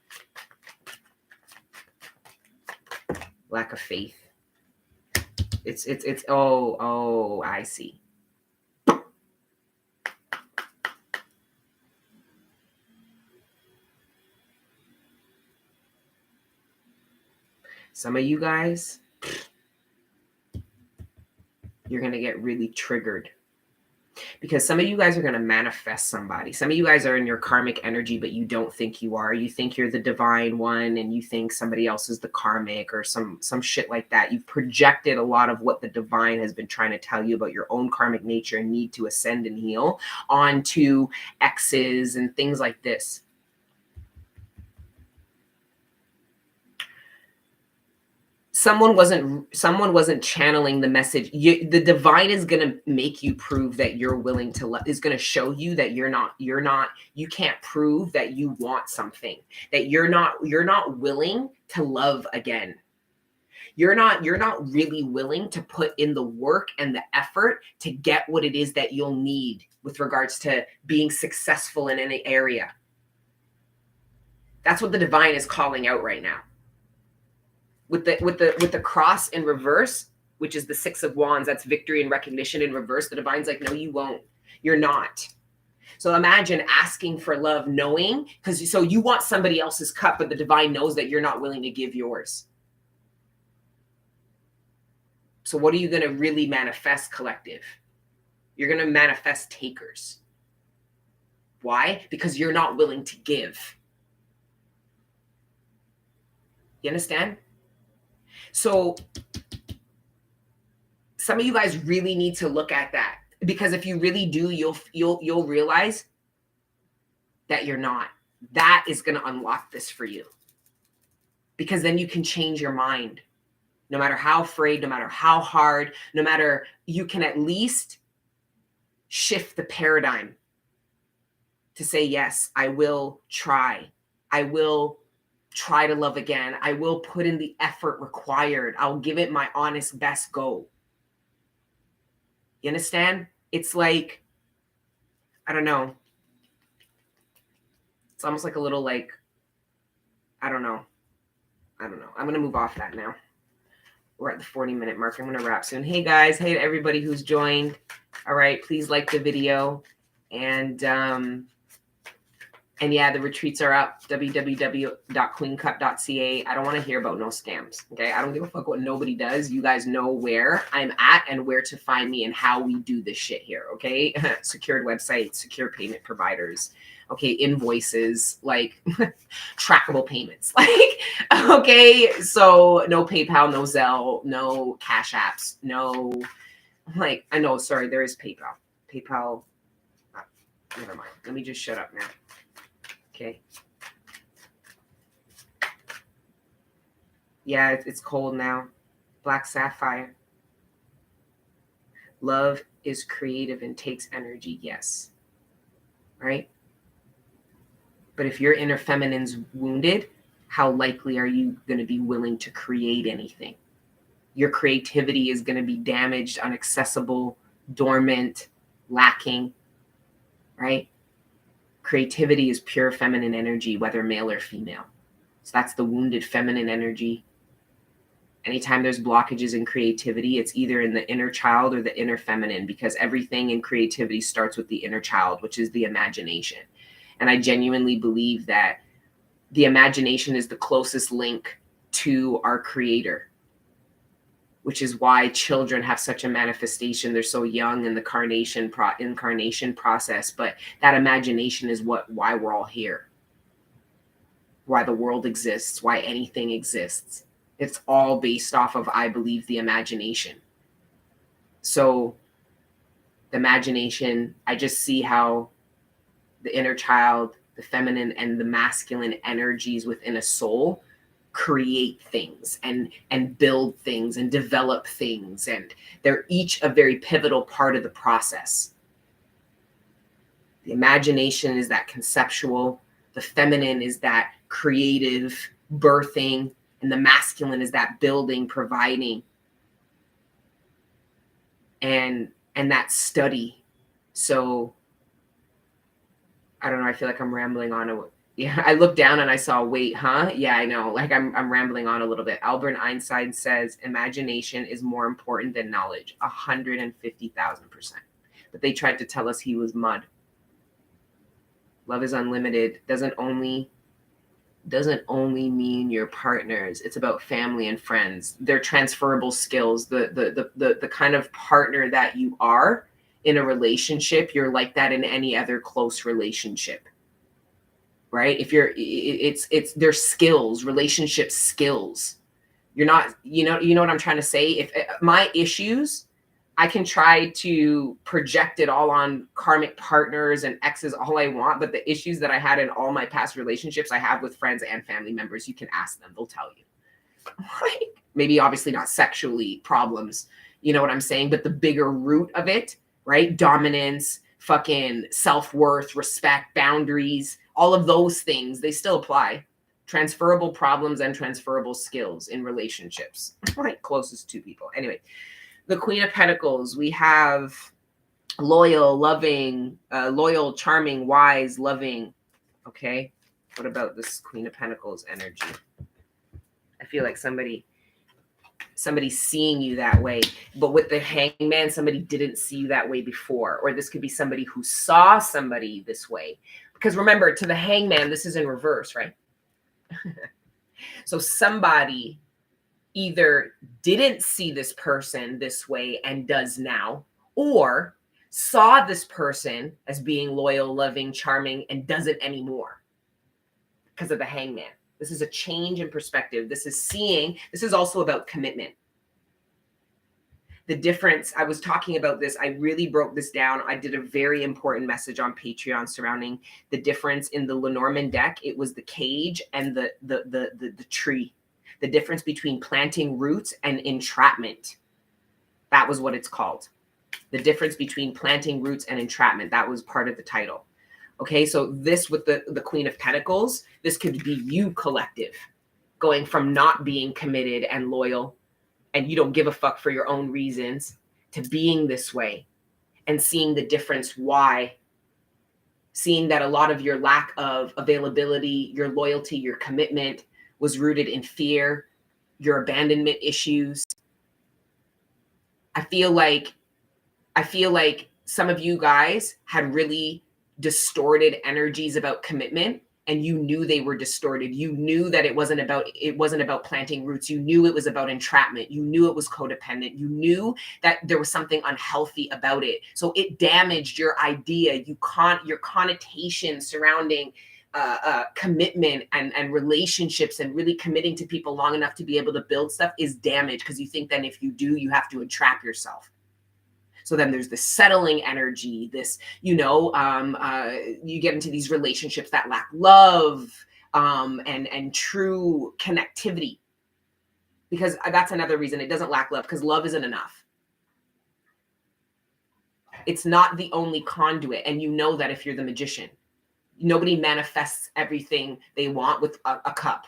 Speaker 1: Lack of faith. It's I see. Some of you guys, you're going to get really triggered. Because some of you guys are going to manifest somebody. Some of you guys are in your karmic energy, but you don't think you are. You think you're the divine one, and you think somebody else is the karmic or some shit like that. You've projected a lot of what the divine has been trying to tell you about your own karmic nature and need to ascend and heal onto exes and things like this. Someone wasn't channeling the message. The divine is going to make you prove that you're willing to is going to show you that you can't prove that you want something, that you're not willing to love again. You're not really willing to put in the work and the effort to get what it is that you'll need with regards to being successful in any area. That's what the divine is calling out right now. With the cross in reverse, which is the 6 of Wands, that's victory and recognition in reverse. The divine's like, no, you won't. You're not. So imagine asking for love, knowing, so you want somebody else's cup, but the divine knows that you're not willing to give yours. So what are you going to really manifest, collective? You're going to manifest takers. Why? Because you're not willing to give. You understand? So some of you guys really need to look at that, because if you really do, you'll realize that you're not. That is going to unlock this for you, because then you can change your mind. No matter how afraid, no matter how hard, no matter, you can at least shift the paradigm to say, yes, I will try. I will try to love again. I will put in the effort required. I'll give it my honest best go. You understand? It's like, I don't know. It's almost like a little like, I don't know. I'm going to move off that now. We're at the 40-minute mark. I'm going to wrap soon. Hey, guys. Hey to everybody who's joined. All right. Please like the video. And yeah, the retreats are up. www.queencup.ca. I don't want to hear about no scams. Okay. I don't give a fuck what nobody does. You guys know where I'm at and where to find me and how we do this shit here. Okay. Secured websites, secure payment providers. Okay. Invoices, like trackable payments. Like, okay. So no PayPal, no Zelle, no Cash Apps, no, like, I know, sorry, there is PayPal. Never mind. Let me just shut up now. Okay. Yeah, it's cold now. Black sapphire. Love is creative and takes energy. Yes. Right? But if your inner feminine's wounded, how likely are you going to be willing to create anything? Your creativity is going to be damaged, inaccessible, dormant, lacking. Right? Creativity is pure feminine energy, whether male or female. So that's the wounded feminine energy. Anytime there's blockages in creativity, it's either in the inner child or the inner feminine, because everything in creativity starts with the inner child, which is the imagination. And I genuinely believe that the imagination is the closest link to our creator, which is why children have such a manifestation. They're so young in the incarnation process, but that imagination is why we're all here, why the world exists, why anything exists. It's all based off of, I believe, the imagination. So the imagination, I just see how the inner child, the feminine and the masculine energies within a soul create things and build things and develop things, and they're each a very pivotal part of the process. The imagination is that conceptual, the feminine is that creative, birthing, and the masculine is that building, providing, and that study. So I don't know, I feel like I'm rambling on. Yeah, I looked down and I saw, wait, huh? Yeah, I know. Like I'm rambling on a little bit. Albert Einstein says imagination is more important than knowledge, 150,000%. But they tried to tell us he was mud. Love is unlimited. Doesn't only mean your partners. It's about family and friends. They're transferable skills. The kind of partner that you are in a relationship, you're like that in any other close relationship. Right? If you're, it's their skills, relationship skills. You're not, you know what I'm trying to say? If my issues, I can try to project it all on karmic partners and exes all I want, but the issues that I had in all my past relationships, I have with friends and family members. You can ask them, they'll tell you. Right? Maybe obviously not sexually problems, you know what I'm saying? But the bigger root of it, right? Dominance, fucking self-worth, respect, boundaries, all of those things, they still apply. Transferable problems and transferable skills in relationships, right? Closest to people. Anyway, the Queen of Pentacles, we have loyal, loving, loyal, charming, wise, loving. Okay. What about this Queen of Pentacles energy? I feel like somebody's seeing you that way, but with the Hangman, somebody didn't see you that way before, or this could be somebody who saw somebody this way. Because remember, to the Hangman, this is in reverse, right? So somebody either didn't see this person this way and does now, or saw this person as being loyal, loving, charming, and doesn't anymore because of the hangman. This is a change in perspective. This is also about commitment. The difference, I was talking about this, I really broke this down. I did a very important message on Patreon surrounding the difference in the Lenormand deck. It was the cage and the tree. The difference between planting roots and entrapment. That was what it's called. The difference between planting roots and entrapment. That was part of the title. Okay, so this with the Queen of Pentacles, this could be you, collective, going from not being committed and loyal, and you don't give a fuck for your own reasons, to being this way and seeing the difference. Why? Seeing that a lot of your lack of availability, your loyalty, your commitment was rooted in fear, your abandonment issues. I feel like some of you guys had really distorted energies about commitment, and you knew they were distorted. You knew that it wasn't about planting roots. You knew it was about entrapment. You knew it was codependent. You knew that there was something unhealthy about it. So it damaged your idea. Your connotation surrounding commitment and relationships and really committing to people long enough to be able to build stuff is damaged, because you think then if you do, you have to entrap yourself. So then there's this settling energy, this, you get into these relationships that lack love and true connectivity. Because that's another reason it doesn't lack love, because love isn't enough. It's not the only conduit. And you know that if you're the magician. Nobody manifests everything they want with a cup.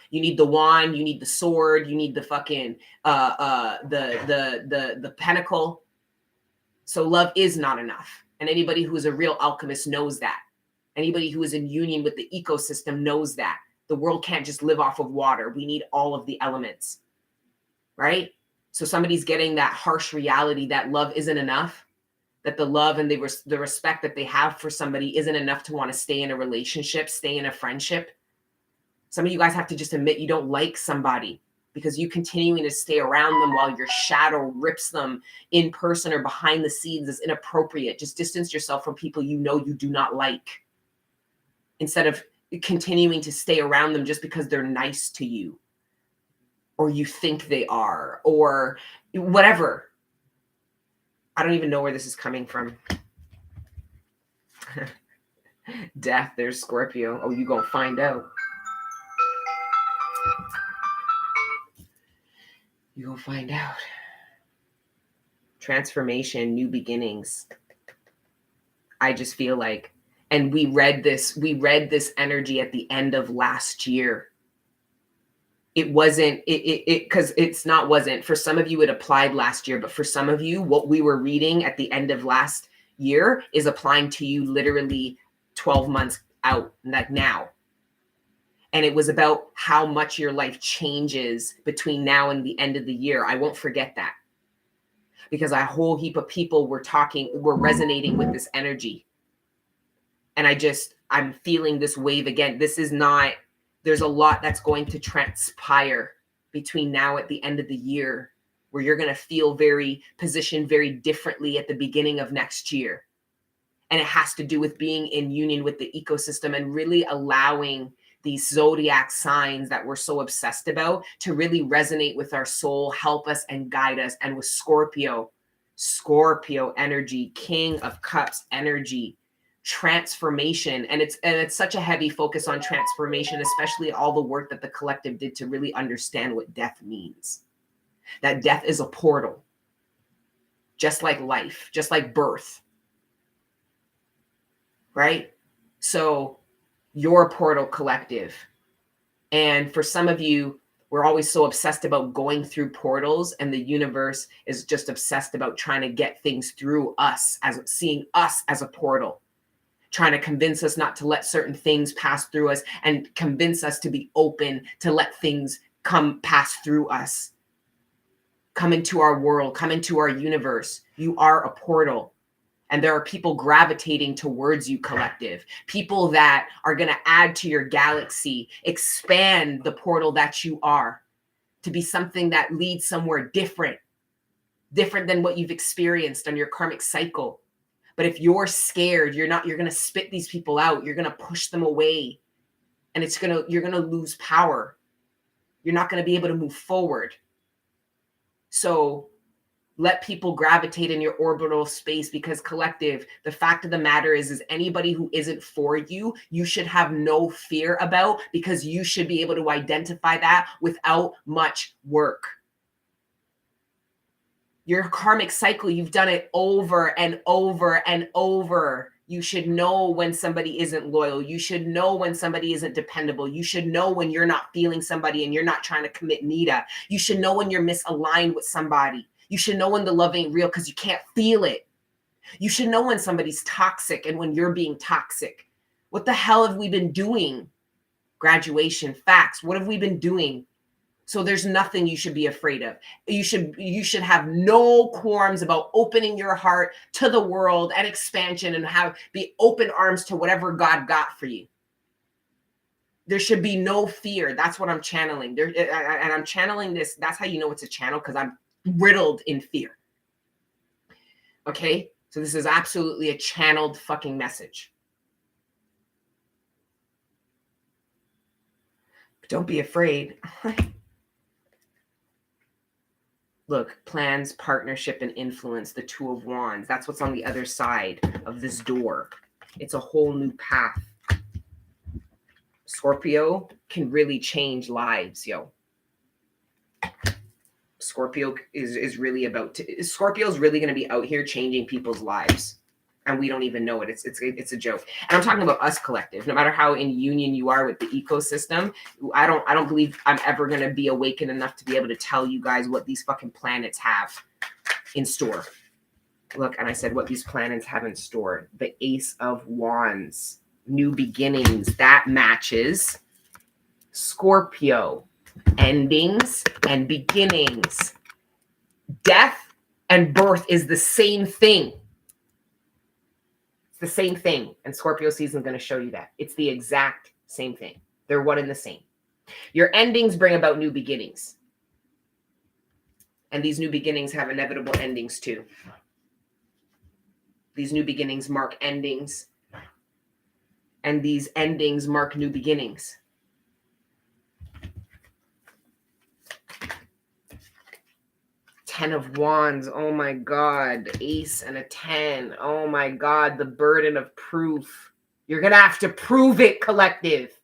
Speaker 1: You need the wand, you need the sword, you need the fucking the pentacle. So love is not enough. And anybody who is a real alchemist knows that. Anybody who is in union with the ecosystem knows that. The world can't just live off of water. We need all of the elements, right? So somebody's getting that harsh reality that love isn't enough, that the love and the respect that they have for somebody isn't enough to want to stay in a relationship, stay in a friendship. Some of you guys have to just admit you don't like somebody, because you continuing to stay around them while your shadow rips them in person or behind the scenes is inappropriate. Just distance yourself from people you know you do not like, instead of continuing to stay around them just because they're nice to you, or you think they are, or whatever. I don't even know where this is coming from. Death, there's Scorpio. Oh, you gonna find out. You gonna find out. Transformation, new beginnings. I just feel like, and we read this energy at the end of last year. It wasn't, because it's not wasn't. For some of you, it applied last year, but for some of you, what we were reading at the end of last year is applying to you literally 12 months out, like now. And it was about how much your life changes between now and the end of the year. I won't forget that, because a whole heap of people were resonating with this energy. And I'm feeling this wave again. There's a lot that's going to transpire between now at the end of the year, where you're going to feel positioned very differently at the beginning of next year. And it has to do with being in union with the ecosystem and really allowing these zodiac signs that we're so obsessed about to really resonate with our soul, help us and guide us. And with Scorpio energy, King of Cups energy, transformation. And it's such a heavy focus on transformation, especially all the work that the collective did to really understand what death means. That death is a portal, just like life, just like birth, right? So you're a portal, collective. And for some of you, we're always so obsessed about going through portals, and the universe is just obsessed about trying to get things through us, as seeing us as a portal, trying to convince us not to let certain things pass through us, and convince us to be open to let things pass through us, come into our world, come into our universe. You are a portal. And there are people gravitating towards you, collective. People that are going to add to your galaxy, expand the portal that you are. to be something that leads somewhere different than what you've experienced on your karmic cycle. But if you're scared, you're going to spit these people out. You're going to push them away, and you're going to lose power. You're not going to be able to move forward. So let people gravitate in your orbital space, because collective, the fact of the matter is anybody who isn't for you, you should have no fear about, because you should be able to identify that without much work. Your karmic cycle, you've done it over and over and over. You should know when somebody isn't loyal. You should know when somebody isn't dependable. You should know when you're not feeling somebody and you're not trying to commit Nita. You should know when you're misaligned with somebody. You should know when the love ain't real because you can't feel it. You should know when somebody's toxic and when you're being toxic. What the hell have we been doing? Graduation, facts. What have we been doing? So there's nothing you should be afraid of. You should have no qualms about opening your heart to the world and expansion, and be open arms to whatever God got for you. There should be no fear. That's what I'm channeling. And I'm channeling this. That's how you know it's a channel, because I'm riddled in fear. Okay? So this is absolutely a channeled fucking message. But don't be afraid. Look, plans, partnership, and influence, the Two of Wands. That's what's on the other side of this door. It's a whole new path. Scorpio can really change lives, yo. Scorpio is really Scorpio's really going to be out here changing people's lives. And we don't even know it. It's a joke. And I'm talking about us collective. No matter how in union you are with the ecosystem, I don't believe I'm ever going to be awakened enough to be able to tell you guys what these fucking planets have in store. Look, and I said what these planets have in store. The Ace of Wands, new beginnings, that matches Scorpio, endings and beginnings. Death and birth is the same thing. The same thing. And Scorpio season is going to show you that. It's the exact same thing. They're one and the same. Your endings bring about new beginnings. And these new beginnings have inevitable endings too. These new beginnings mark endings. And these endings mark new beginnings. Ten of Wands, oh my God. Ace and a 10, oh my God. The burden of proof. You're going to have to prove it, collective.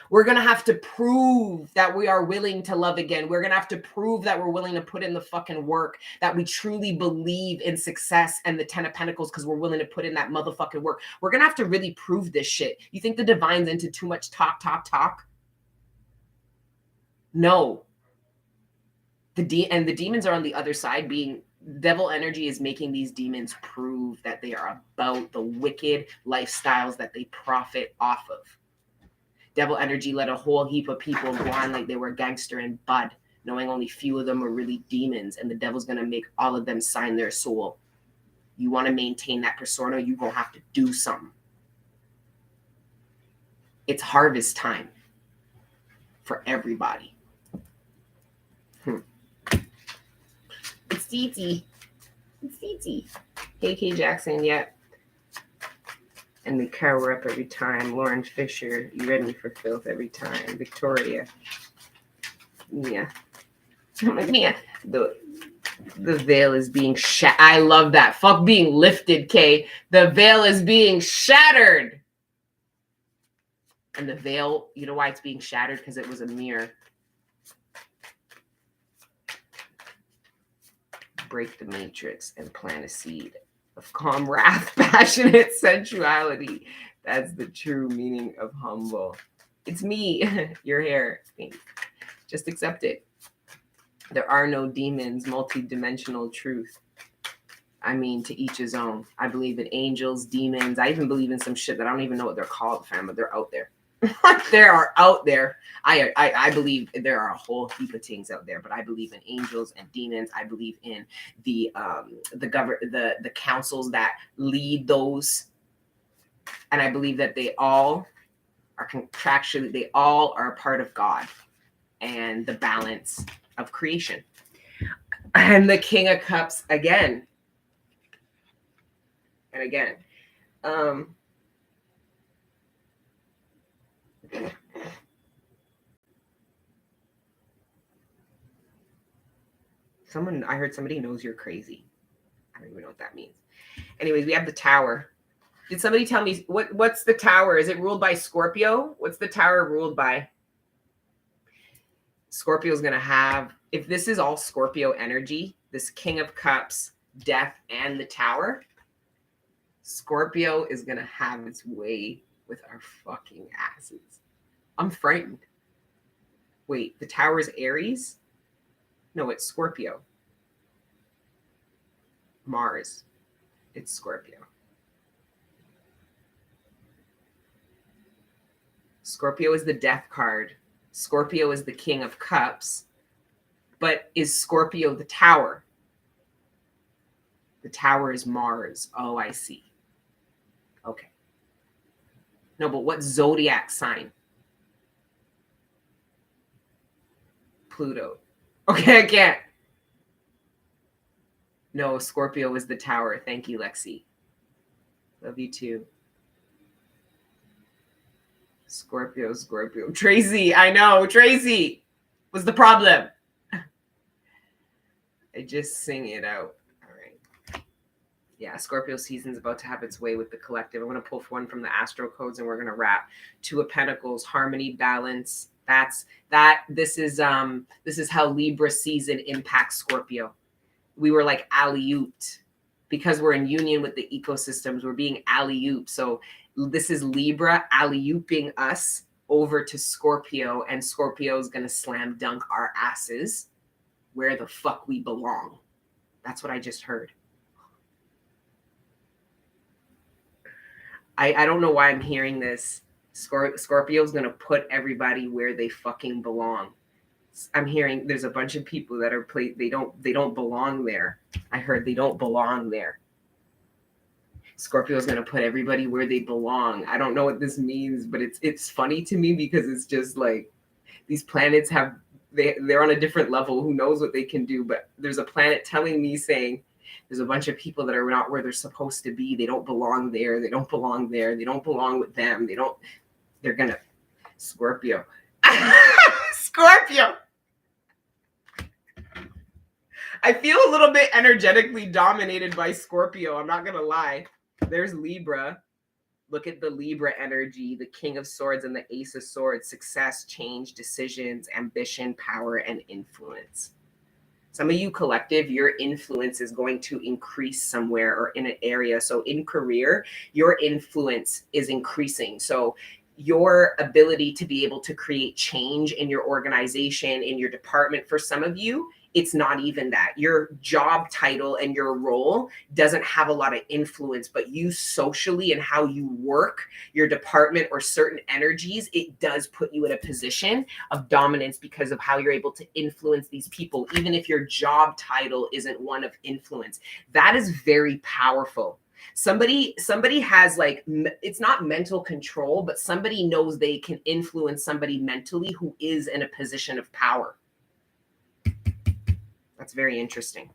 Speaker 1: We're going to have to prove that we are willing to love again. We're going to have to prove that we're willing to put in the fucking work, that we truly believe in success and the 10 of Pentacles because we're willing to put in that motherfucking work. We're going to have to really prove this shit. You think the divine's into too much talk? No. The demons are on the other side. Devil energy is making these demons prove that they are about the wicked lifestyles that they profit off of. Devil energy let a whole heap of people go on like they were gangster and bud, knowing only few of them were really demons, and the devil's going to make all of them sign their soul. You want to maintain that persona, you're going to have to do something. It's harvest time for everybody. It's Titi. KK Jackson, yep. And the cower up every time. Lauren Fisher, you read me for filth every time. Victoria. Mia. I'm like, Mia. The veil is being shattered. I love that. Fuck being lifted, Kay. The veil is being shattered. And the veil, you know why it's being shattered? Because it was a mirror. Break the matrix and plant a seed of calm wrath, passionate sensuality. That's the true meaning of humble. It's me, your hair. Just accept it. There are no demons, multi-dimensional truth. I mean, to each his own. I believe in angels, demons. I even believe in some shit that I don't even know what they're called, fam, but they're out there. They are out there. I believe there are a whole heap of things out there, but I believe in angels and demons. I believe in the councils that lead those, and I believe that they all are contractually. They all are a part of God, and the balance of creation. And the King of Cups again and again. I heard somebody knows you're crazy. I don't even know what that means. Anyways, we have the Tower. Did somebody tell me what's the Tower? Is it ruled by Scorpio? What's the Tower ruled by? Scorpio's going to have, if this is all Scorpio energy, this King of Cups, Death, and the Tower, Scorpio is going to have its way with our fucking asses. I'm frightened. Wait, the Tower is Aries? No, it's Scorpio. Mars. It's Scorpio. Scorpio is the Death card. Scorpio is the King of Cups. But is Scorpio the Tower? The Tower is Mars. Oh, I see. Okay. No, but what zodiac sign? Pluto. Okay, I can't. No, Scorpio is the Tower. Thank you, Lexi. Love you too. Scorpio. Tracy, I know. Tracy, what's the problem? I just sing it out. All right. Yeah, Scorpio season's about to have its way with the collective. I'm going to pull one from the Astro Codes and we're going to wrap. Two of Pentacles, harmony, balance. This is how Libra season impacts Scorpio. We were like alley-ooped because we're in union with the ecosystems. We're being alley-ooped. So this is Libra alley-ooping us over to Scorpio, and Scorpio is going to slam dunk our asses where the fuck we belong. That's what I just heard. I don't know why I'm hearing this. Scorpio is going to put everybody where they fucking belong. I'm hearing there's a bunch of people that are they don't belong there. I heard they don't belong there. Scorpio is going to put everybody where they belong. I don't know what this means, but it's funny to me because it's just like these planets they're on a different level. Who knows what they can do? But there's a planet telling me saying there's a bunch of people that are not where they're supposed to be. They don't belong there. They don't belong there. They don't belong with them. They're going to Scorpio. Scorpio. I feel a little bit energetically dominated by Scorpio. I'm not going to lie. There's Libra. Look at the Libra energy, the King of Swords and the Ace of Swords, success, change, decisions, ambition, power, and influence. Some of you collective, your influence is going to increase somewhere or in an area. So in career, your influence is increasing. So your ability to be able to create change in your organization, in your department, for some of you, it's not even that. Your job title and your role doesn't have a lot of influence, but you socially and how you work your department or certain energies, it does put you in a position of dominance because of how you're able to influence these people, even if your job title isn't one of influence. That is very powerful. Somebody has like, it's not mental control, but somebody knows they can influence somebody mentally who is in a position of power. That's very interesting.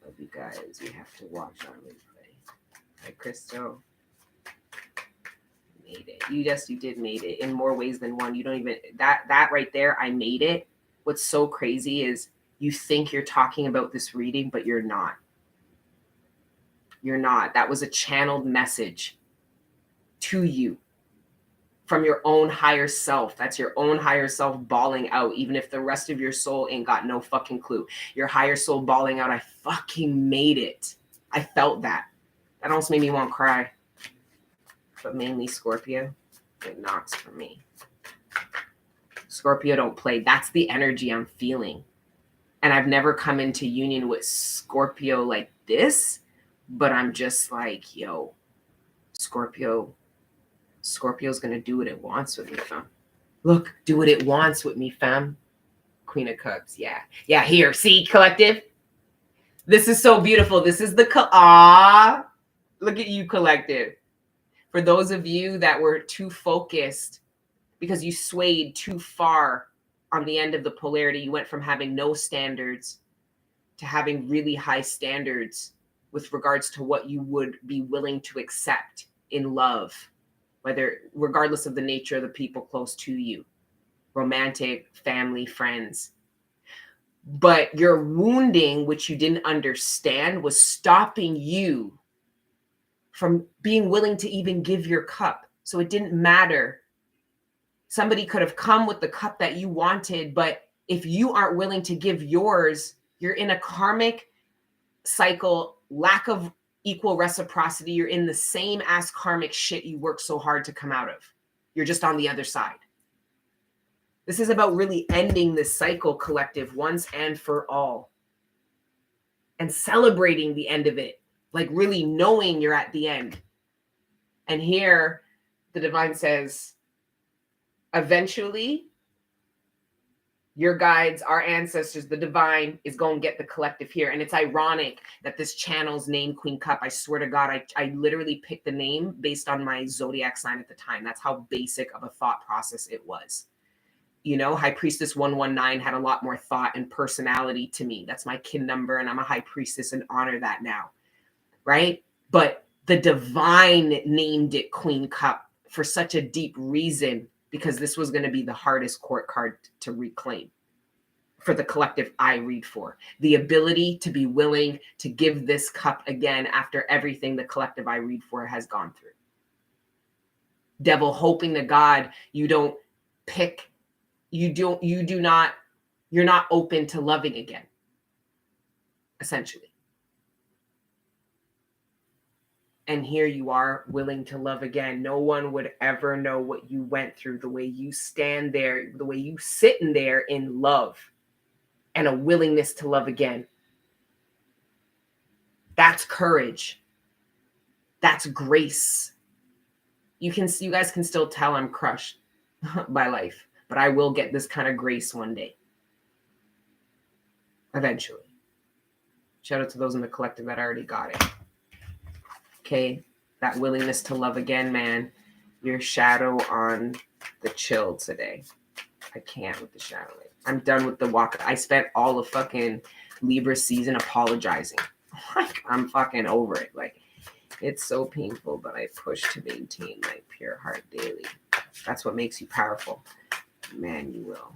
Speaker 1: Love you guys. We have to watch our replay. Hi, Christo. Made it. You did made it in more ways than one. You don't even that right there. I made it. What's so crazy is you think you're talking about this reading, but you're not. You're not. That was a channeled message to you from your own higher self. That's your own higher self bawling out, even if the rest of your soul ain't got no fucking clue. Your higher soul bawling out, I fucking made it. I felt that. That almost made me want to cry. But mainly Scorpio, it knocks for me. Scorpio don't play. That's the energy I'm feeling. And I've never come into union with Scorpio like this, but I'm just like, yo, Scorpio's going to do what it wants with me, fam. Look, do what it wants with me, fam. Queen of Cups. Yeah. Yeah, here. See, collective? This is so beautiful. This is the... Look at you, collective. For those of you that were too focused because you swayed too far on the end of the polarity, you went from having no standards to having really high standards with regards to what you would be willing to accept in love, whether regardless of the nature of the people close to you, romantic, family, friends. But your wounding, which you didn't understand, was stopping you from being willing to even give your cup. So it didn't matter. Somebody could have come with the cup that you wanted, but if you aren't willing to give yours, you're in a karmic cycle, lack of equal reciprocity. You're in the same ass karmic shit you work so hard to come out of. You're just on the other side. This is about really ending this cycle, collective, once and for all, and celebrating the end of it, like really knowing you're at the end. And here the divine says, eventually, your guides, our ancestors, the divine is going to get the collective here. And it's ironic that this channel's name, Queen Cup, I swear to God, I literally picked the name based on my zodiac sign at the time. That's how basic of a thought process it was. You know, High Priestess 119 had a lot more thought and personality to me. That's my kin number, and I'm a High Priestess and honor that now, right? But the divine named it Queen Cup for such a deep reason, because this was going to be the hardest court card to reclaim for the collective I read for. The ability to be willing to give this cup again after everything the collective I read for has gone through. Devil, hoping to God you don't pick, you're not open to loving again, essentially. And here you are, willing to love again. No one would ever know what you went through, the way you stand there, the way you sit in there in love and a willingness to love again. That's courage. That's grace. You guys can still tell I'm crushed by life, but I will get this kind of grace one day. Eventually. Shout out to those in the collective that already got it. Okay, that willingness to love again, man. Your shadow on the chill today. I can't with the shadow. I'm done with the walk. I spent all of fucking Libra season apologizing. Like, I'm fucking over it. Like, it's so painful, but I push to maintain my pure heart daily. That's what makes you powerful. Man, you will.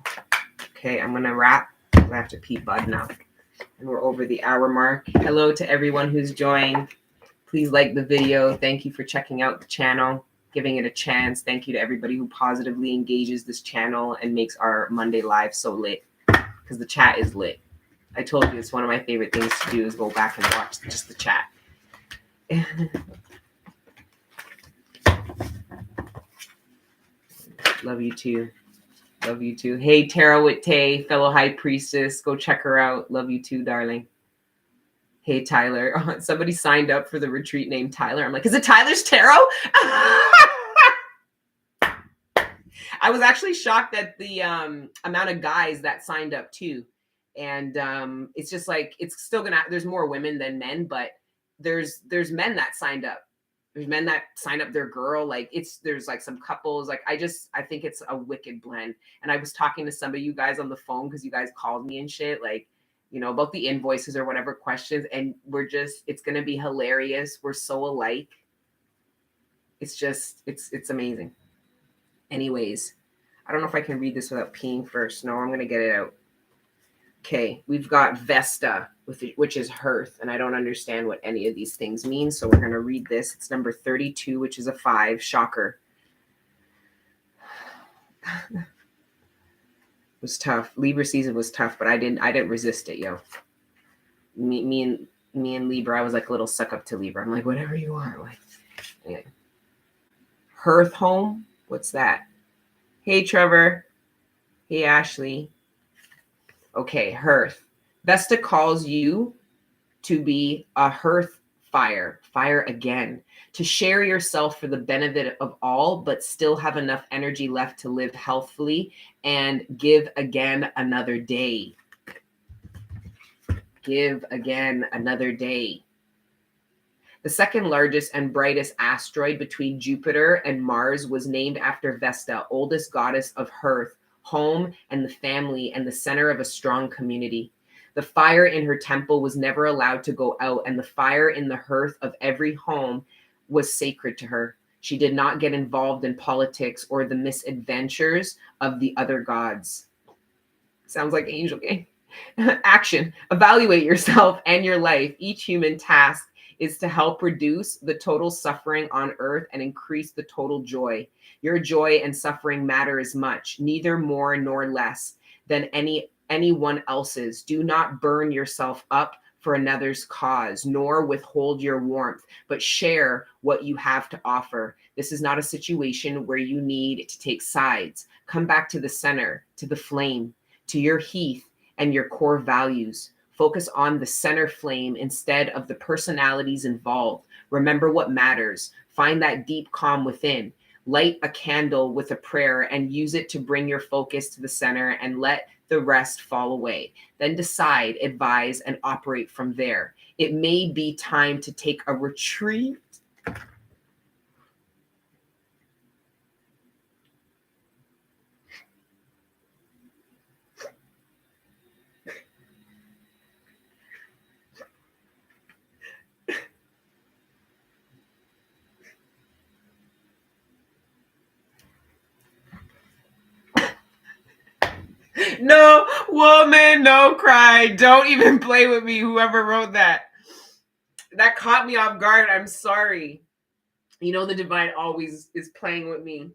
Speaker 1: Okay, I'm gonna wrap. I have to pee Bud now. And we're over the hour mark. Hello to everyone who's joined. Please like the video. Thank you for checking out the channel, giving it a chance. Thank you to everybody who positively engages this channel and makes our Monday live so lit, because the chat is lit. I told you it's one of my favorite things to do is go back and watch just the chat. Love you too. Love you too. Hey, Tara with Tay, fellow High Priestess. Go check her out. Love you too, darling. Hey, Tyler. Oh, somebody signed up for the retreat named Tyler. I'm like, is it Tyler's Tarot? I was actually shocked at the amount of guys that signed up too. And it's just like, it's still gonna, there's more women than men, but there's men that signed up. There's men that sign up their girl. Like there's like some couples. Like I think it's a wicked blend. And I was talking to some of you guys on the phone because you guys called me and shit. Like, you know, about the invoices or whatever questions. And it's going to be hilarious. We're so alike. It's amazing. Anyways, I don't know if I can read this without peeing first. No, I'm going to get it out. Okay. We've got Vesta, which is Hearth. And I don't understand what any of these things mean. So we're going to read this. It's number 32, which is a 5. Shocker. Was tough. Libra season was tough, but I didn't resist it, yo. Me and Libra, I was like a little suck up to Libra. I'm like, whatever you want. Like, anyway. Hearth home? What's that? Hey, Trevor. Hey, Ashley. Okay, Hearth. Vesta calls you to be a hearth fire again, to share yourself for the benefit of all, but still have enough energy left to live healthfully and give again another day. Give again another day. The second largest and brightest asteroid between Jupiter and Mars was named after Vesta, oldest goddess of hearth, home, and the family, and the center of a strong community. The fire in her temple was never allowed to go out, and the fire in the hearth of every home was sacred to her. She did not get involved in politics or the misadventures of the other gods. Sounds like Angel Gang. Action. Evaluate yourself and your life. Each human task is to help reduce the total suffering on earth and increase the total joy. Your joy and suffering matter as much, neither more nor less than anyone else's. Do not burn yourself up for another's cause, nor withhold your warmth, but share what you have to offer. This is not a situation where you need to take sides. Come back to the center, to the flame, to your heath and your core values. Focus on the center flame instead of the personalities involved. Remember what matters. Find that deep calm within. Light a candle with a prayer and use it to bring your focus to the center and let the rest fall away. Then decide, advise, and operate from there. It may be time to take a retreat. No, woman, no cry. Don't even play with me, whoever wrote that. That caught me off guard. I'm sorry. You know, the divine always is playing with me.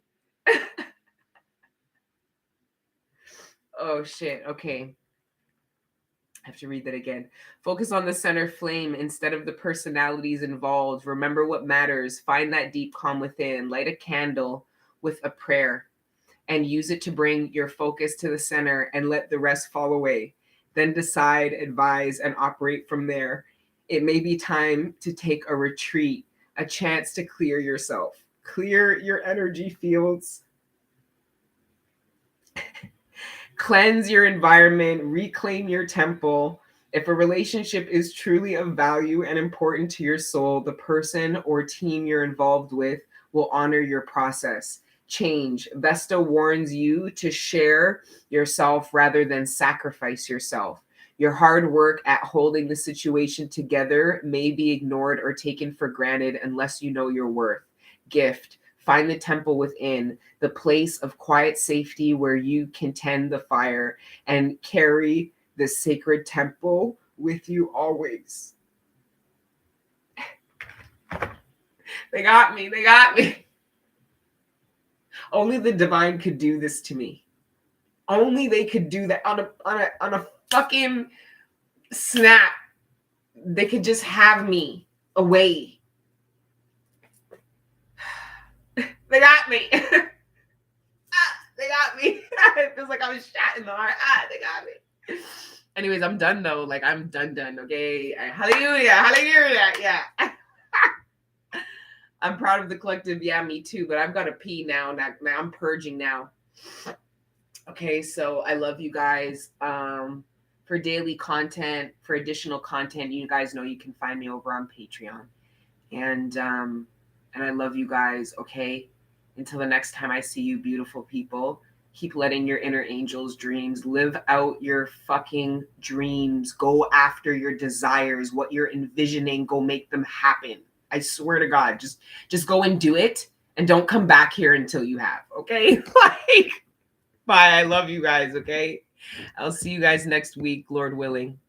Speaker 1: Oh, shit. Okay. I have to read that again. Focus on the center flame instead of the personalities involved. Remember what matters. Find that deep calm within. Light a candle with a prayer and use it to bring your focus to the center and let the rest fall away. Then decide, advise, and operate from there. It may be time to take a retreat, a chance to clear yourself, clear your energy fields, cleanse your environment, reclaim your temple. If a relationship is truly of value and important to your soul, the person or team you're involved with will honor your process. Change. Vesta warns you to share yourself rather than sacrifice yourself. Your hard work at holding the situation together may be ignored or taken for granted unless you know your worth. Gift. Find the temple within, the place of quiet safety where you can tend the fire and carry the sacred temple with you always. They got me. They got me. Only the divine could do this to me. Only they could do that on a fucking snap. They could just have me away. They got me. They got me. It feels like I was shot in the heart. They got me. Anyways, I'm done though. Like I'm done. Okay. Hallelujah. Hallelujah. Yeah. I'm proud of the collective. Yeah, me too. But I've got to pee now. Now I'm purging now. Okay, so I love you guys. For daily content, for additional content, you guys know you can find me over on Patreon. And I love you guys. Okay. Until the next time I see you, beautiful people. Keep letting your inner angels' dreams live out your fucking dreams. Go after your desires. What you're envisioning, go make them happen. I swear to God, just go and do it and don't come back here until you have, okay? Like, bye. I love you guys, okay? I'll see you guys next week, Lord willing.